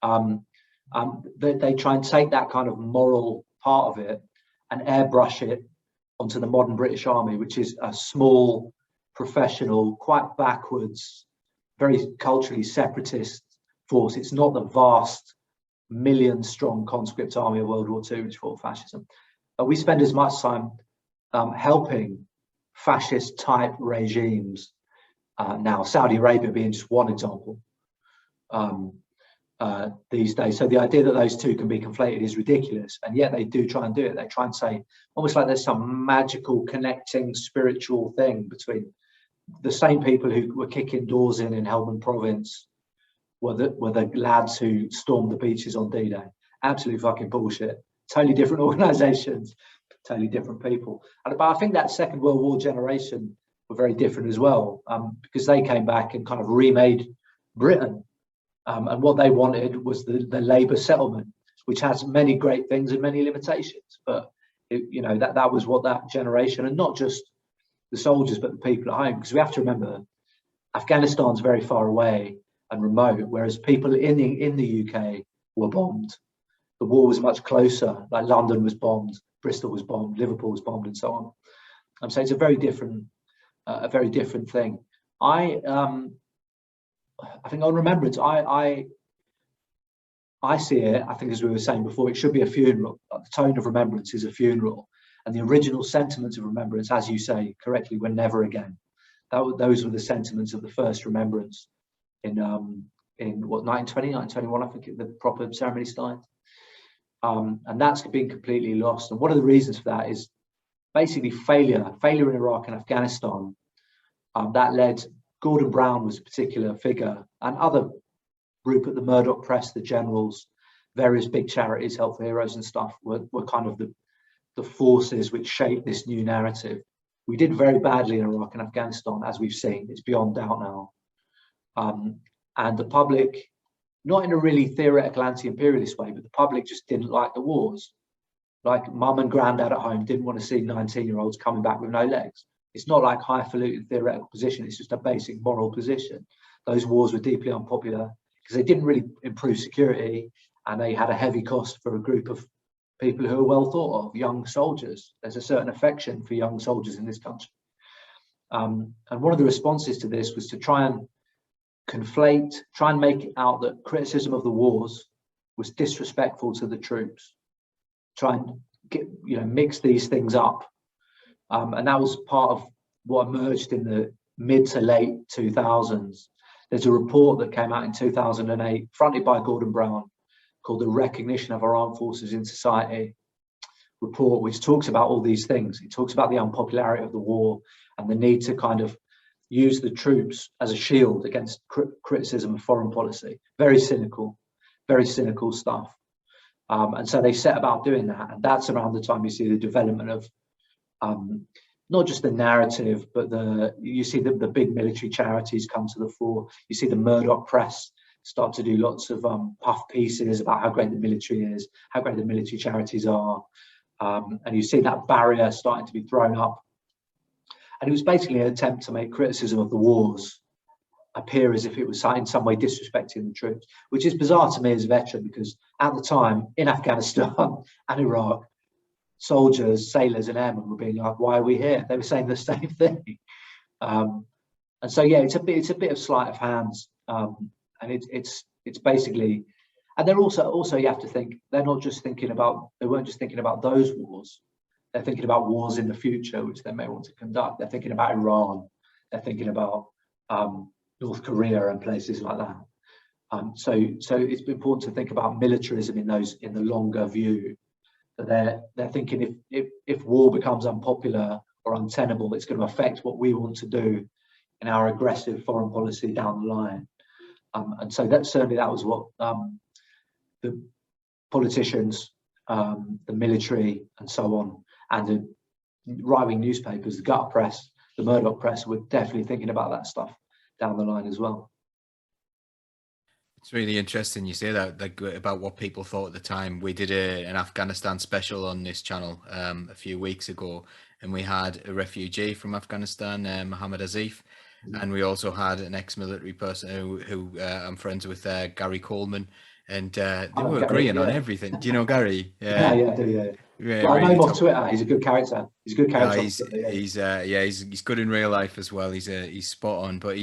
They try and take that kind of moral part of it and airbrush it onto the modern British Army, which is a small, professional, quite backwards, very culturally separatist force. It's not the vast, million-strong conscript army of World War II, which fought fascism. We spend as much time helping fascist-type regimes now, Saudi Arabia being just one example, these days. So the idea that those two can be conflated is ridiculous, and yet they do try and do it. They try and say almost like there's some magical connecting spiritual thing between the same people who were kicking doors in Helmand Province were the lads who stormed the beaches on D-Day. Absolute fucking bullshit. Totally different organisations, totally different people. But I think that Second World War generation were very different as well, because they came back and kind of remade Britain. And what they wanted was the Labour settlement, which has many great things and many limitations. But that was what that generation, and not just the soldiers, but the people at home, because we have to remember Afghanistan's very far away and remote, whereas people in the UK were bombed. The war was much closer. Like London was bombed, Bristol was bombed, Liverpool was bombed, and so on. And so it's a very different thing. I think on remembrance, I see it. I think, as we were saying before, it should be a funeral. The tone of remembrance is a funeral, and the original sentiments of remembrance, as you say correctly, were never again. Those were the sentiments of the first remembrance in what 1920, 1921, I think the proper ceremony started. And that's been completely lost. And one of the reasons for that is basically failure in Iraq and Afghanistan. That led, Gordon Brown was a particular figure, and other Rupert the Murdoch Press, the generals, various big charities, Health Heroes and stuff were kind of the forces which shaped this new narrative. We did very badly in Iraq and Afghanistan, as we've seen. It's beyond doubt now. And the public, not in a really theoretical anti-imperialist way, but the public just didn't like the wars. Like mum and granddad at home didn't want to see 19-year-olds coming back with no legs. It's not like highfalutin theoretical position. It's just a basic moral position. Those wars were deeply unpopular because they didn't really improve security, and they had a heavy cost for a group of people who are well thought of, young soldiers. There's a certain affection for young soldiers in this country. And one of the responses to this was to try and make it out that criticism of the wars was disrespectful to the troops. Try and mix these things up. And that was part of what emerged in the mid to late 2000s. There's a report that came out in 2008, fronted by Gordon Brown, called The Recognition of Our Armed Forces in Society report, which talks about all these things. It talks about the unpopularity of the war and the need to kind of use the troops as a shield against criticism of foreign policy. Very cynical stuff. And so they set about doing that. And that's around the time you see the development of not just the narrative, but you see the big military charities come to the fore. You see the Murdoch Press start to do lots of puff pieces about how great the military is, how great the military charities are. And you see that barrier starting to be thrown up. And it was basically an attempt to make criticism of the wars appear as if it was in some way disrespecting the troops, which is bizarre to me as a veteran, because at the time in Afghanistan and Iraq, soldiers, sailors and airmen were being like, why are we here? They were saying the same thing. And so, yeah, it's a bit of sleight of hands. And it's basically, and they're also you have to think, they weren't just thinking about those wars. They're thinking about wars in the future, which they may want to conduct. They're thinking about Iran. They're thinking about North Korea and places like that. So it's important to think about militarism in the longer view. That they're thinking if war becomes unpopular or untenable, it's going to affect what we want to do in our aggressive foreign policy down the line. And so that was what the politicians, the military, and so on, and the right-wing newspapers, the gutter press, the Murdoch Press, were definitely thinking about that stuff down the line as well. It's really interesting you say that, like, about what people thought at the time. We did an Afghanistan special on this channel a few weeks ago, and we had a refugee from Afghanistan, Mohammed Azif, and we also had an ex-military person who I'm friends with, Gary Coleman, and they were agreeing on everything. Do you know Gary? Yeah, I do. Yeah, well, I know really him off Twitter. He's a good character. He's a good character. He's good in real life as well. He's spot on. But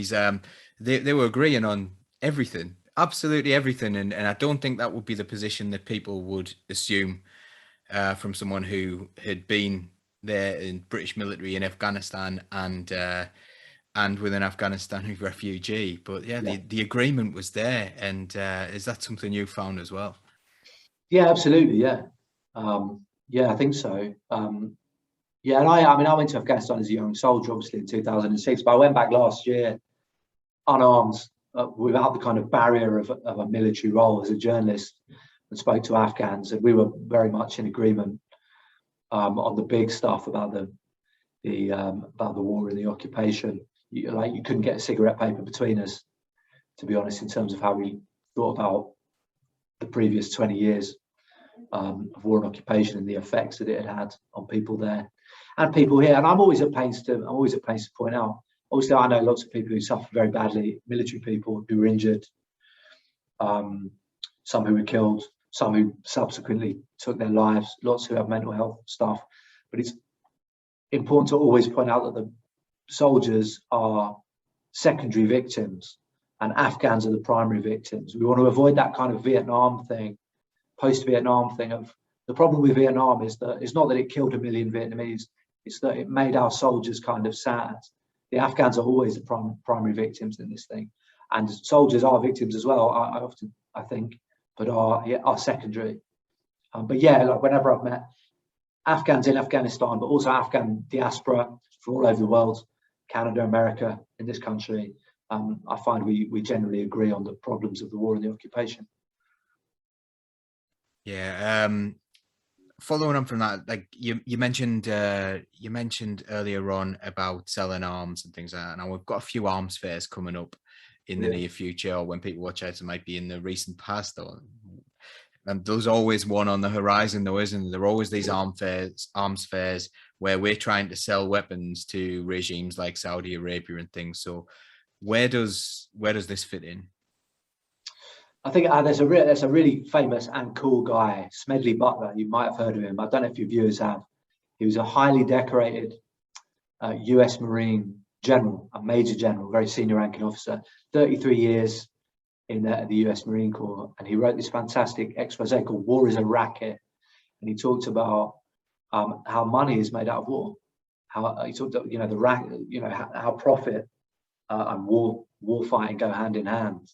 they were agreeing on everything, absolutely everything, and I don't think that would be the position that people would assume from someone who had been there in British military in Afghanistan and and with an Afghanistani refugee. But yeah, the agreement was there. And is that something you found as well? Yeah, absolutely. Yeah. Yeah, I think so. Yeah, and I mean, I went to Afghanistan as a young soldier, obviously in 2006, but I went back last year unarmed, without the kind of barrier of a military role as a journalist, and spoke to Afghans, and we were very much in agreement on the big stuff about the war and the occupation. You couldn't get a cigarette paper between us, to be honest, in terms of how we thought about the previous 20 years of war and occupation and the effects that it had on people there and people here. And I'm always at pains to point out, obviously I know lots of people who suffer very badly, military people who were injured, some who were killed, some who subsequently took their lives, lots who have mental health stuff. But it's important to always point out that the soldiers are secondary victims and Afghans are the primary victims. We want to avoid that kind of Vietnam thing, post-Vietnam thing of the problem with Vietnam is that it's not that it killed 1 million Vietnamese, it's that it made our soldiers kind of sad. The Afghans are always the primary victims in this thing. And soldiers are victims as well, I think, but are secondary. But yeah, like whenever I've met Afghans in Afghanistan, but also Afghan diaspora from all over the world, Canada, America, in this country, I find we generally agree on the problems of the war and the occupation. Yeah. Following on from that, like you mentioned earlier on about selling arms and things like that. Now we've got a few arms fairs coming up in the near future, or when people watch out, it might be in the recent past. And there's always one on the horizon, though, isn't there? There are always these arms fairs where we're trying to sell weapons to regimes like Saudi Arabia and things. So where does this fit in? I think there's a really famous and cool guy, Smedley Butler. You might have heard of him. I don't know if your viewers have. He was a highly decorated US Marine general, a major general, very senior ranking officer, 33 years in the US Marine Corps. And he wrote this fantastic expose called War is a Racket. And he talked about how money is made out of war. How he talked about, the racket, how profit and war fighting go hand in hand.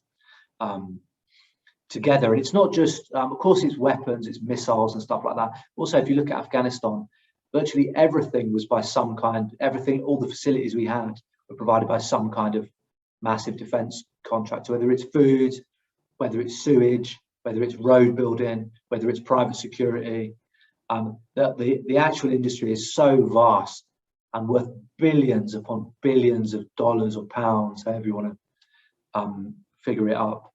Together, and it's not just of course it's weapons, it's missiles and stuff like that. Also, if you look at Afghanistan, virtually everything was by some kind, all the facilities we had were provided by some kind of massive defense contractor, whether it's food, whether it's sewage, whether it's road building, whether it's private security. The actual industry is so vast and worth billions upon billions of dollars or pounds, however you want to figure it up.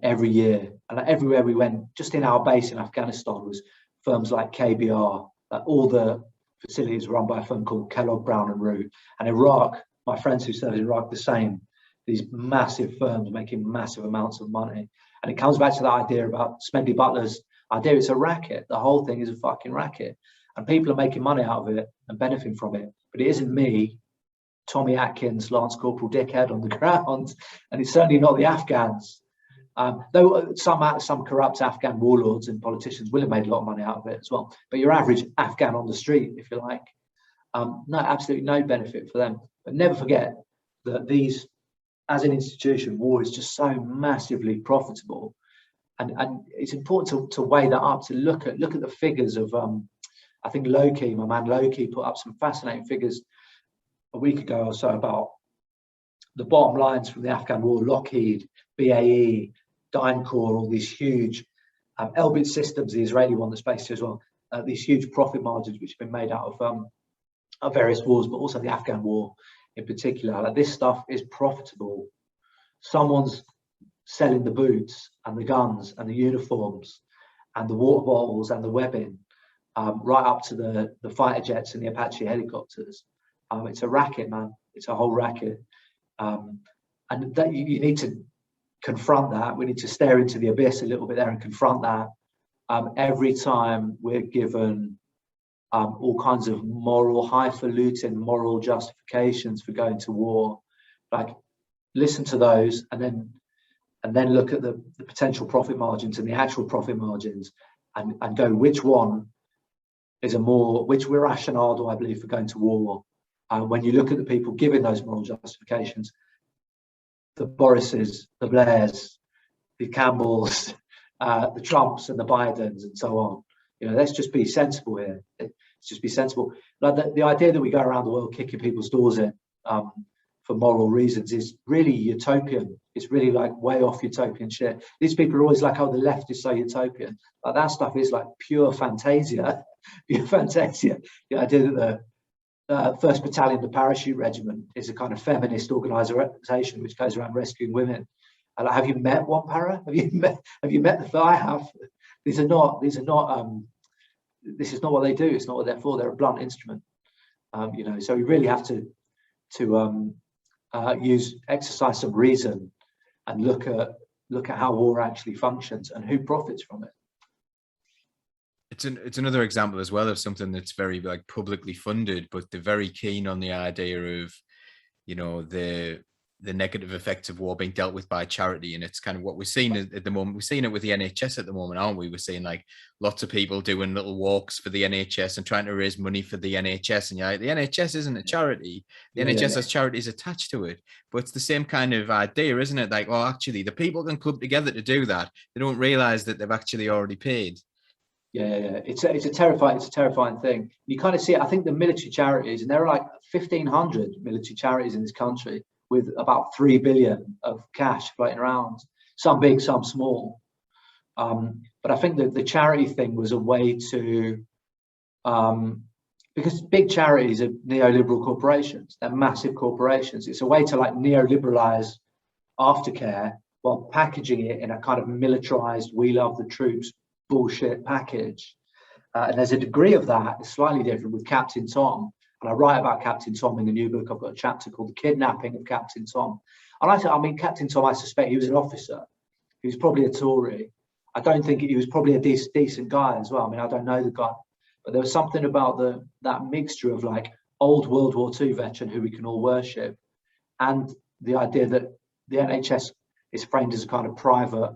Every year, and everywhere we went, just in our base in Afghanistan, was firms like KBR. All the facilities were run by a firm called Kellogg Brown and Root. And Iraq, my friends who served in Iraq, the same. These massive firms making massive amounts of money. And it comes back to that idea about Smedley Butler's idea. It's a racket. The whole thing is a fucking racket, and people are making money out of it and benefiting from it. But it isn't me, Tommy Atkins, Lance Corporal Dickhead on the ground, and it's certainly not the Afghans. Though some corrupt Afghan warlords and politicians will have made a lot of money out of it as well. But your average Afghan on the street, if you like, no, absolutely no benefit for them. But never forget that these, as an institution, war is just so massively profitable, and it's important to weigh that up. To look at the figures of, I think Loki, my man Loki, put up some fascinating figures a week ago or so about the bottom lines from the Afghan war. Lockheed, BAE, DynCorp, all these huge, Elbit Systems, the Israeli one that's based here as well, these huge profit margins which have been made out of various wars, but also the Afghan war in particular. Like, this stuff is profitable. Someone's selling the boots and the guns and the uniforms and the water bottles and the webbing, right up to the fighter jets and the Apache helicopters. It's a racket, man. It's a whole racket. And that you need to confront that. We need to stare into the abyss a little bit there and confront that. Every time we're given all kinds of highfalutin moral justifications for going to war, like, listen to those and then look at the potential profit margins and the actual profit margins and go, which rationale do I believe for going to war? when you look at the people giving those moral justifications, the Borises, the Blairs, the Campbells, the Trumps and the Bidens and so on. Let's just be sensible here. Let's just be sensible. Like the idea that we go around the world kicking people's doors in for moral reasons is really utopian. It's really like way off utopian shit. These people are always like, oh, the left is so utopian. Like that stuff is like pure fantasia. Pure fantasia. The idea that the 1st Battalion, the Parachute Regiment, is a kind of feminist organisation which goes around rescuing women. And like, have you met one para? Have you met the? I have. This is not what they do. It's not what they're for. They're a blunt instrument. So we really have to exercise some reason and look at how war actually functions and who profits from it. It's another example as well of something that's very like publicly funded, but they're very keen on the idea of, the negative effects of war being dealt with by charity. And it's kind of what we're seeing at the moment. We're seeing it with the NHS at the moment, aren't we? We're seeing like lots of people doing little walks for the NHS and trying to raise money for the NHS. And you're like, the NHS isn't a charity. The NHS has charities attached to it. But it's the same kind of idea, isn't it? Like, well, actually, the people can club together to do that. They don't realize that they've actually already paid. Yeah. It's a terrifying thing. You kind of see it. I think the military charities, and there are like 1,500 military charities in this country, with about 3 billion of cash floating around, some big, some small. But I think that the charity thing was a way to, because big charities are neoliberal corporations, they're massive corporations. It's a way to like neoliberalize aftercare while packaging it in a kind of militarized, we love the troops bullshit package. And there's a degree of that, it's slightly different with Captain Tom. And I write about Captain Tom in the new book. I've got a chapter called The Kidnapping of Captain Tom. And Captain Tom, I suspect he was an officer. He was probably a Tory. I don't think he was probably a decent guy as well. I don't know the guy. But there was something about that mixture of like old World War II veteran who we can all worship, and the idea that the NHS is framed as a kind of private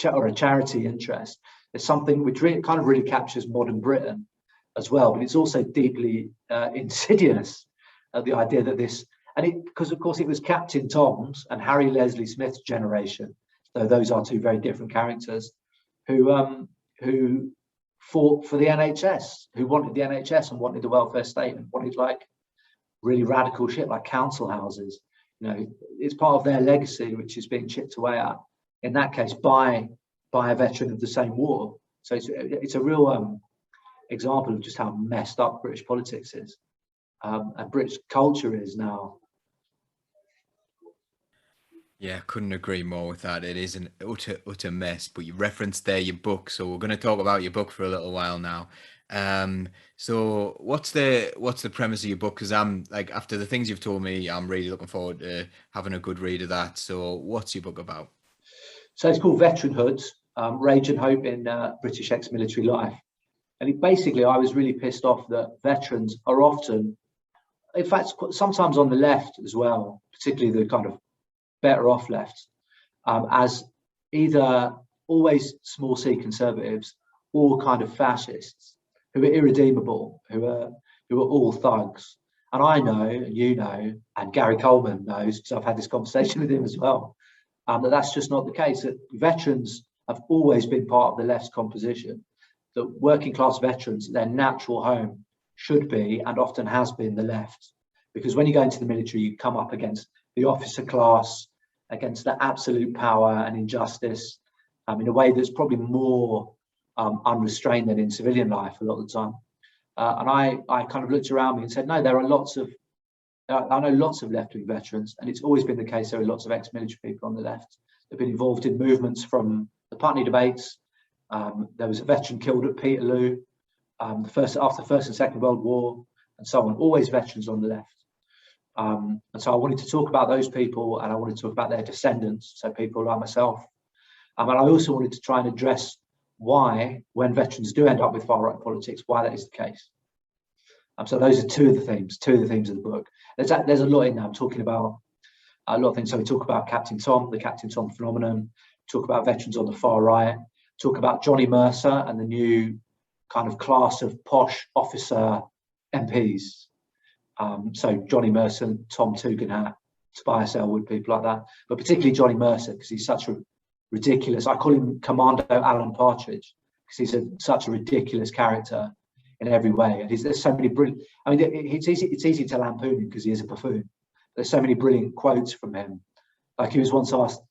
or a charity interest. There's something which really kind of really captures modern Britain as well, but it's also deeply insidious, the idea that because of course it was Captain Tom's and Harry Leslie Smith's generation, so those are two very different characters, who fought for the NHS, who wanted the NHS and wanted the welfare state and wanted like really radical shit like council houses. It's part of their legacy which is being chipped away at, in that case by a veteran of the same war. So it's a real example of just how messed up British politics is, and British culture is now. Yeah, couldn't agree more with that. It is an utter mess. But you referenced there your book, so we're going to talk about your book for a little while now. So what's the premise of your book? Because I'm like, after the things you've told me, I'm really looking forward to having a good read of that. So what's your book about? So it's called Veteranhood, Rage and Hope in British Ex-Military Life. And basically, I was really pissed off that veterans are often, in fact, sometimes on the left as well, particularly the kind of better off left, as either always small c conservatives or kind of fascists who are irredeemable, who are all thugs. And I know, and you know, and Gary Coleman knows, because I've had this conversation with him as well, that that's just not the case. That veterans have always been part of the left's composition. That working class veterans, their natural home should be, and often has been, the left. Because when you go into the military, you come up against the officer class, against the absolute power and injustice, in a way that's probably more unrestrained than in civilian life a lot of the time. And I kind of looked around me and said, no, there are I know lots of left-wing veterans, and it's always been the case. There are lots of ex-military people on the left that have been involved in movements from the Putney debates. There was a veteran killed at Peterloo after the First and Second World War, and so on. Always veterans on the left. And so I wanted to talk about those people, and I wanted to talk about their descendants, so people like myself. And I also wanted to try and address why, when veterans do end up with far-right politics, why that is the case. So those are two of the themes of the book. There's a lot in there. I'm talking about a lot of things. So we talk about Captain Tom, the Captain Tom phenomenon, talk about veterans on the far right, talk about Johnny Mercer and the new kind of class of posh officer MPs. So Johnny Mercer, Tom Tugendhat, Tobias Elwood, people like that, but particularly Johnny Mercer, because he's such a ridiculous, I call him Commando Alan Partridge, because he's such a ridiculous character in every way. And there's so many brilliant, I mean, it's easy to lampoon him because he is a buffoon. There's so many brilliant quotes from him. Like he was once asked,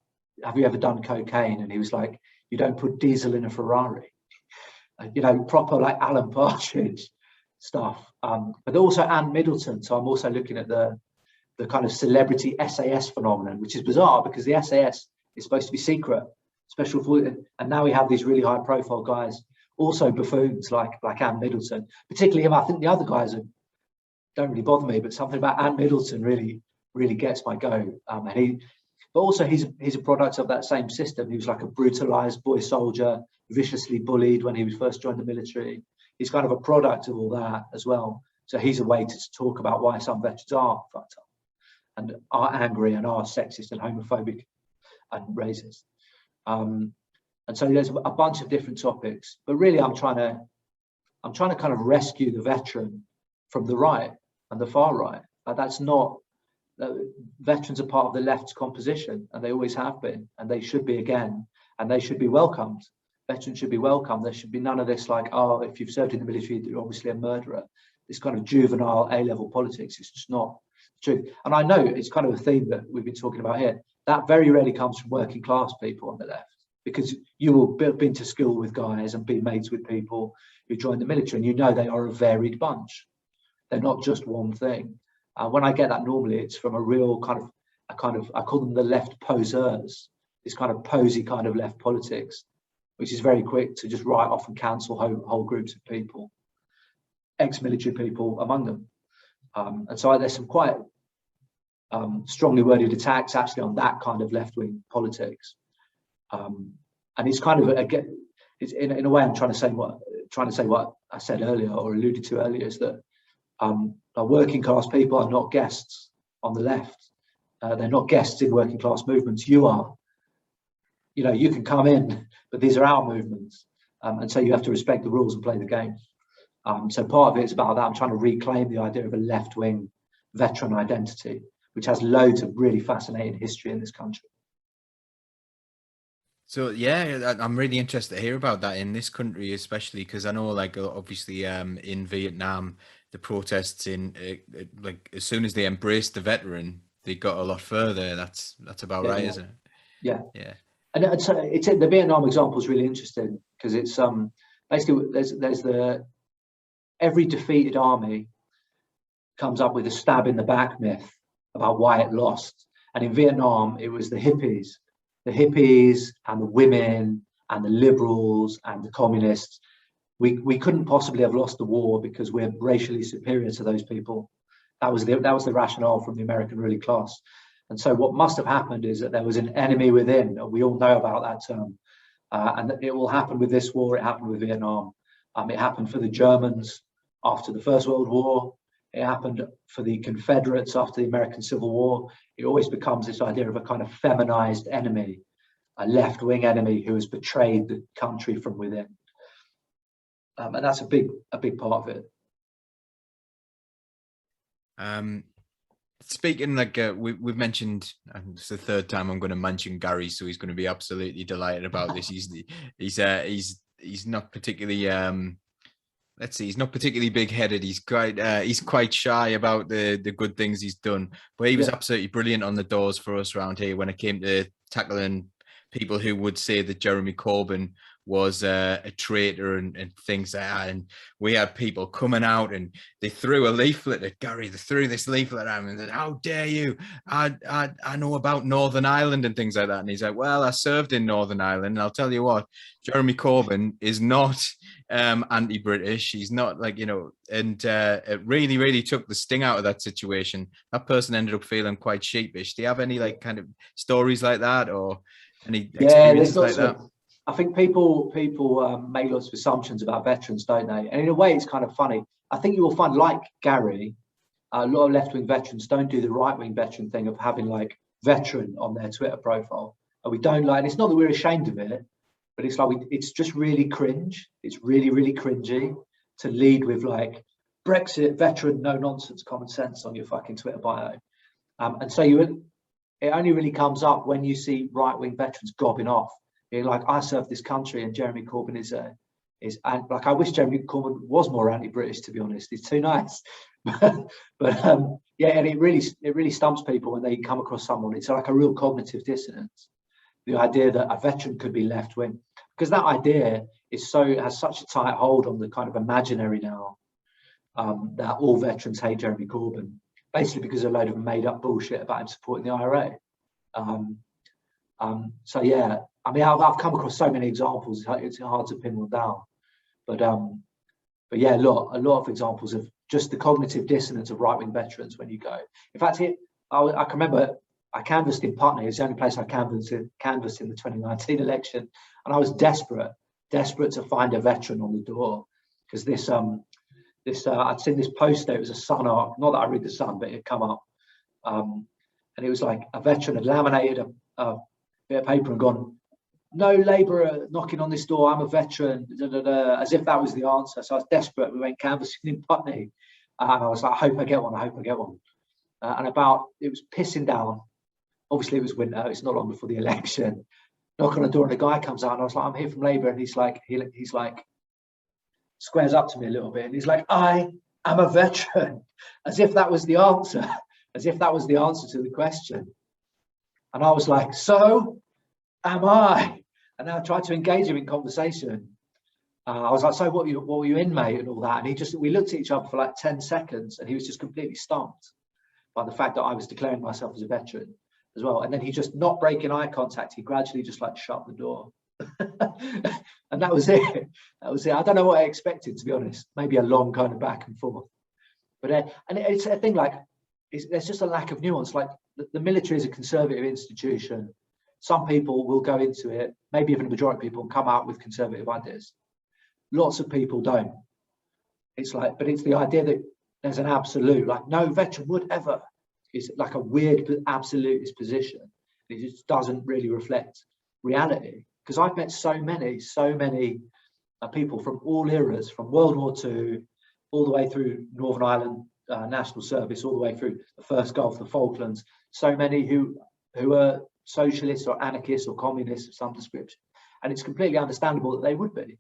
have you ever done cocaine? And he was like, you don't put diesel in a Ferrari. You know, proper like Alan Partridge stuff. But also Anne Middleton. So I'm also looking at the kind of celebrity SAS phenomenon, which is bizarre because the SAS is supposed to be secret, special for, and now we have these really high profile guys, also buffoons like Anne Middleton, particularly him. I think the other guys don't really bother me, but something about Anne Middleton really gets my go. But also he's a product of that same system. He was like a brutalized boy soldier, viciously bullied when he was first joined the military. He's kind of a product of all that as well. So he's a way to talk about why some veterans are fucked up and are angry and are sexist and homophobic and racist. And so there's a bunch of different topics, but really I'm trying to kind of rescue the veteran from the right and the far right. That's not, veterans are part of the left's composition, and they always have been, and they should be again, and they should be welcomed. Veterans should be welcomed. There should be none of this like, oh, if you've served in the military, you're obviously a murderer. This kind of juvenile A-level politics. It's just not true. And I know it's kind of a theme that we've been talking about here. That very rarely comes from working class people on the left, because you will have been to school with guys and be mates with people who joined the military, and you know they are a varied bunch. They're not just one thing. When I get that, normally it's from a real kind of, I call them the left poseurs, this kind of posy kind of left politics, which is very quick to just write off and cancel whole groups of people, ex-military people among them. And so there's some quite strongly worded attacks actually on that kind of left-wing politics. And it's kind of, again, it's in a way I'm trying to say what I said earlier or alluded to earlier, is that working class people are not guests on the left. They're not guests in working class movements. You are. You know, you can come in, but these are our movements. And so you have to respect the rules and play the game. So part of it is about that. I'm trying to reclaim the idea of a left-wing veteran identity, which has loads of really fascinating history in this country. So yeah, I'm really interested to hear about that in this country, especially because I know, like, obviously, in Vietnam, the protests like as soon as they embraced the veteran, they got a lot further. That's about right, isn't it? Yeah. Yeah. And it's the Vietnam example is really interesting because it's basically there's every defeated army comes up with a stab in the back myth about why it lost. And in Vietnam, it was the hippies and the women and the liberals and the communists. We couldn't possibly have lost the war because we're racially superior to those people. That was the rationale from the American ruling class. And so what must have happened is that there was an enemy within. We all know about that term. And it will happen with this war. It happened with Vietnam. It happened for the Germans after the First World War. It happened for the Confederates after the American Civil War. It always becomes this idea of a kind of feminized enemy, a left-wing enemy who has betrayed the country from within. And that's a big part of it. Speaking, like, we've mentioned, and it's the third time I'm going to mention Gary, so he's going to be absolutely delighted about this. He's not particularly let's see, he's not particularly big-headed. He's quite shy about the good things he's done, but he was absolutely brilliant on the doors for us around here when it came to tackling people who would say that Jeremy Corbyn was a traitor and things like that. And we had people coming out and they threw a leaflet at Gary. They threw this leaflet at him and said, "How dare you? I know about Northern Ireland," and things like that. And he's like, "Well, I served in Northern Ireland, and I'll tell you what, Jeremy Corbyn is not anti-British. He's not, like, you know," and it really, really took the sting out of that situation. That person ended up feeling quite sheepish. Do you have any, like, kind of stories like that, or any experiences like that? I think people make lots of assumptions about veterans, don't they? And in a way, it's kind of funny. I think you will find, like Gary, a lot of left-wing veterans don't do the right-wing veteran thing of having like veteran on their Twitter profile. And we don't like, and it's not that we're ashamed of it, but it's like it's just really cringe. It's really, really cringy to lead with like Brexit veteran, no nonsense, common sense on your fucking Twitter bio. And so it only really comes up when you see right-wing veterans gobbing off, being like, I served this country, and Jeremy Corbyn is like, I wish Jeremy Corbyn was more anti-British, to be honest. He's too nice. but yeah, and it really stumps people when they come across someone. It's like a real cognitive dissonance, the idea that a veteran could be left-wing, because that idea has such a tight hold on the kind of imaginary now, that all veterans hate Jeremy Corbyn, basically because a load of made up bullshit about him supporting the IRA. So yeah, I mean, I've come across so many examples, it's hard to pin them down. But yeah, a lot of examples of just the cognitive dissonance of right-wing veterans when you go. In fact, I can remember I canvassed in Putney. It's the only place I canvassed in the 2019 election, and I was desperate to find a veteran on the door, because I'd seen this poster. It was a Sun arc, not that I read the Sun, but it had come up, and it was like a veteran had laminated a bit of paper and gone, "No labourer knocking on this door, I'm a veteran," as if that was the answer. So I was desperate. We went canvassing in Putney, and I was like, I hope I get one. And it was pissing down. Obviously it was winter, it's not long before the election. Knock on the door and a guy comes out, and I was like, I'm here from Labour. And he's like squares up to me a little bit, and he's like, I am a veteran, as if that was the answer, to the question. And I was like, so am I? And I tried to engage him in conversation. I was like, so what were you in, mate, and all that. And we looked at each other for like 10 seconds, and he was just completely stumped by the fact that I was declaring myself as a veteran as well. And then he just, not breaking eye contact, he gradually just like shut the door. And that was it. I don't know what I expected, to be honest. Maybe a long kind of back and forth. But and it's a thing, like, there's just a lack of nuance. Like, the military is a conservative institution. Some people will go into it, maybe even a majority of people, and come out with conservative ideas. Lots of people don't. It's like, but it's the idea that there's an absolute, like, no veteran would ever. It's like a weird absolutist position. It just doesn't really reflect reality. Because I've met so many people from all eras, from World War II, all the way through Northern Ireland National Service, all the way through the First Gulf, the Falklands. So many who are socialists or anarchists or communists of some description, and it's completely understandable that they would be.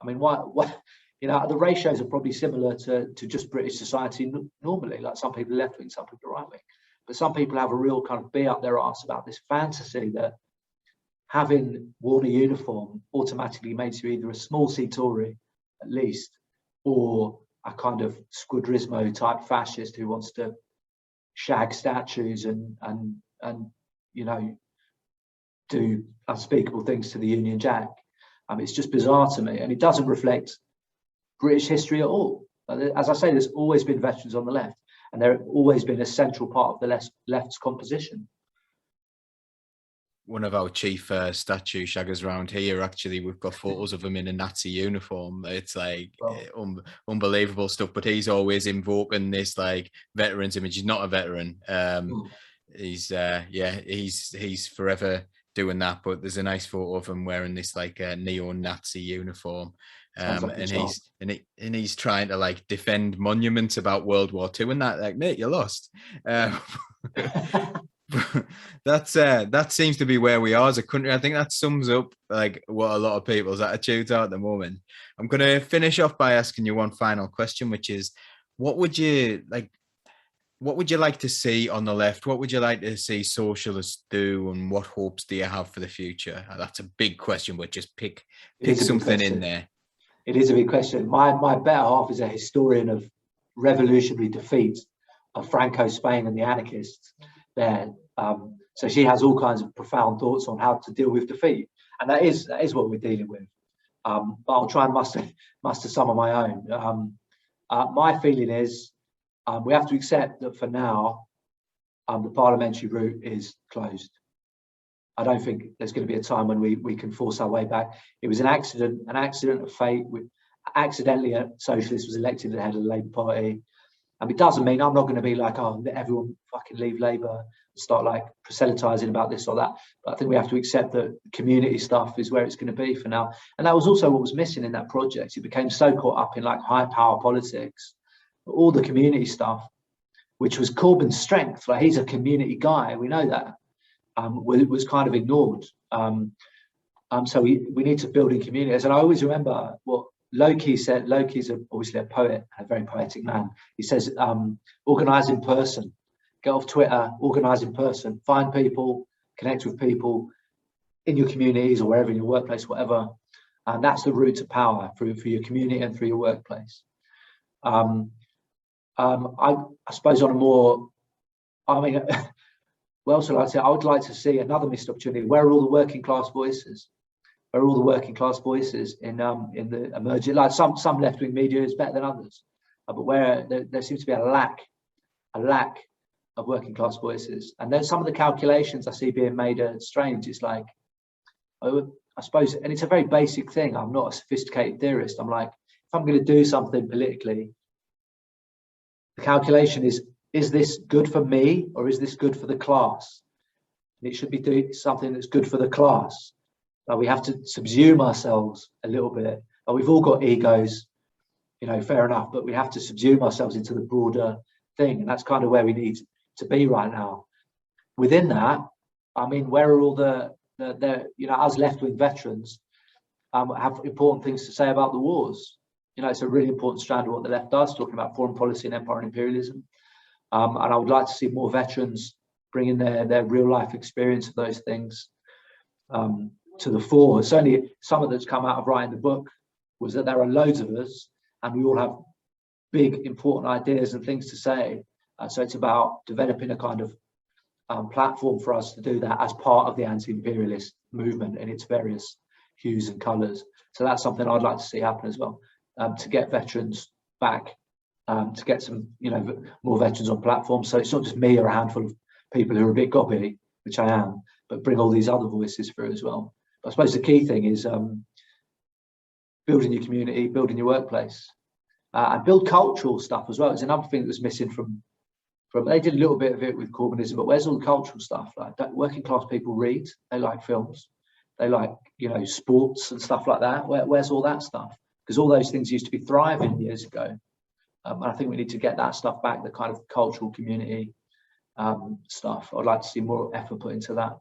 I mean, why you know, the ratios are probably similar to just British society normally. Like, some people are left wing, some people are right wing, but some people have a real kind of bee up their arse about this fantasy that having worn a uniform automatically makes you either a small C Tory, at least, or a kind of Squadrismo type fascist who wants to shag statues and you know, do unspeakable things to the Union Jack. It's just bizarre to me, and it doesn't reflect British history at all. As I say, there's always been veterans on the left, and they've always been a central part of the left's composition. One of our chief statue shaggers around here, actually, we've got photos of him in a Nazi uniform. It's like unbelievable stuff, but he's always invoking this like veterans image. He's not a veteran. He's forever doing that, but there's a nice photo of him wearing this like neo-Nazi uniform. And he's trying to like defend monuments about World War II and that, like, mate, you're lost. That seems to be where we are as a country. I think that sums up like what a lot of people's attitudes are at the moment. I'm going to finish off by asking you one final question, which is, what would you like to see on the left? What would you like to see socialists do, and what hopes do you have for the future? That's a big question, but just pick something in there. It is a big question. My better half is a historian of revolutionary defeat of Franco Spain and the anarchists there. So she has all kinds of profound thoughts on how to deal with defeat, and that is what we're dealing with. But I'll try and muster some of my own. My feeling is we have to accept that for now, the parliamentary route is closed. I don't think there's going to be a time when we can force our way back. It was an accident of fate. Accidentally, a socialist was elected at the head of the Labour Party. And it doesn't mean I'm not going to be like, oh, everyone fucking leave Labour and start like proselytising about this or that. But I think we have to accept that community stuff is where it's going to be for now. And that was also what was missing in that project. It became so caught up in like high power politics all the community stuff, which was Corbyn's strength. Like, he's a community guy, we know that. Was kind of ignored. So we need to build in communities. And I always remember what Loki said. Loki's obviously a poet, a very poetic man. He says, organize in person, get off Twitter, organize in person, find people, connect with people in your communities or wherever, in your workplace, whatever. And that's the route to power, for your community and through your workplace. I suppose on a more, I mean, what else would I say? I would like to see another missed opportunity. Where are all the working class voices? Where are all the working class voices in the emerging? Like, some left-wing media is better than others, but where there seems to be a lack of working class voices. And then some of the calculations I see being made are strange. It's like, I suppose, and it's a very basic thing. I'm not a sophisticated theorist. I'm like, if I'm going to do something politically, the calculation is this good for me or is this good for the class? And it should be doing something that's good for the class. We have to subsume ourselves a little bit. We've all got egos, fair enough, but we have to subsume ourselves into the broader thing. And that's kind of where we need to be right now. Within that, I mean, where are all the us left-wing veterans have important things to say about the wars? It's a really important strand of what the left does, talking about foreign policy and empire and imperialism. And I would like to see more veterans bringing their real life experience of those things to the fore. Certainly, some of that's come out of writing the book was that there are loads of us, and we all have big, important ideas and things to say. So it's about developing a kind of platform for us to do that as part of the anti-imperialist movement in its various hues and colours. So that's something I'd like to see happen as well, to get veterans back, to get some, more veterans on platforms. So it's not just me or a handful of people who are a bit gobby, which I am, but bring all these other voices through as well. But I suppose the key thing is building your community, building your workplace, and build cultural stuff as well. It's another thing that was missing from they did a little bit of it with Corbynism, but where's all the cultural stuff? Like, working class people read, they like films, they like, sports and stuff like that. Where's all that stuff? Because all those things used to be thriving years ago. And I think we need to get that stuff back, the kind of cultural community stuff. I'd like to see more effort put into that.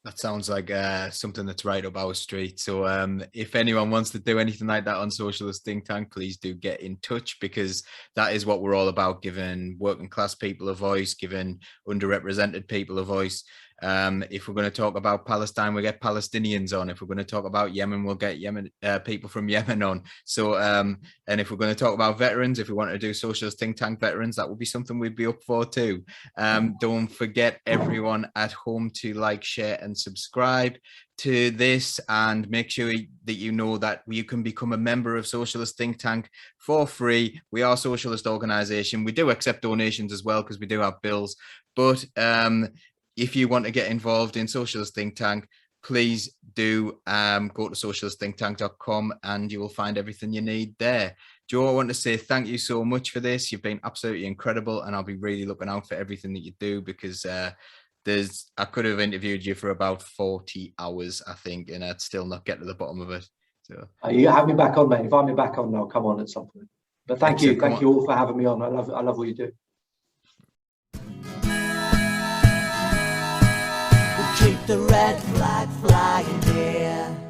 That sounds like something that's right up our street. So if anyone wants to do anything like that on Socialist Think Tank, please do get in touch, because that is what we're all about, giving working class people a voice, giving underrepresented people a voice. If we're going to talk about Palestine, we'll get Palestinians on. If we're going to talk about Yemen, we'll get Yemen people from Yemen on. So and if we're going to talk about veterans, if we want to do Socialist Think Tank veterans, that would be something we'd be up for too. Don't forget, everyone at home, to like, share and subscribe to this, and make sure that you know that you can become a member of Socialist Think Tank for free. We are a socialist organization. We do accept donations as well, because we do have bills, but if you want to get involved in Socialist Think Tank, please do go to socialistthinktank.com and you will find everything you need there. Joe, I want to say thank you so much for this. You've been absolutely incredible, and I'll be really looking out for everything that you do, because I could have interviewed you for about 40 hours, I think, and I'd still not get to the bottom of it. So you have me back on, mate. If I'm back on, I'll come on at some point. But thank you all for having me on. I love what you do. Keep the red flag flying here.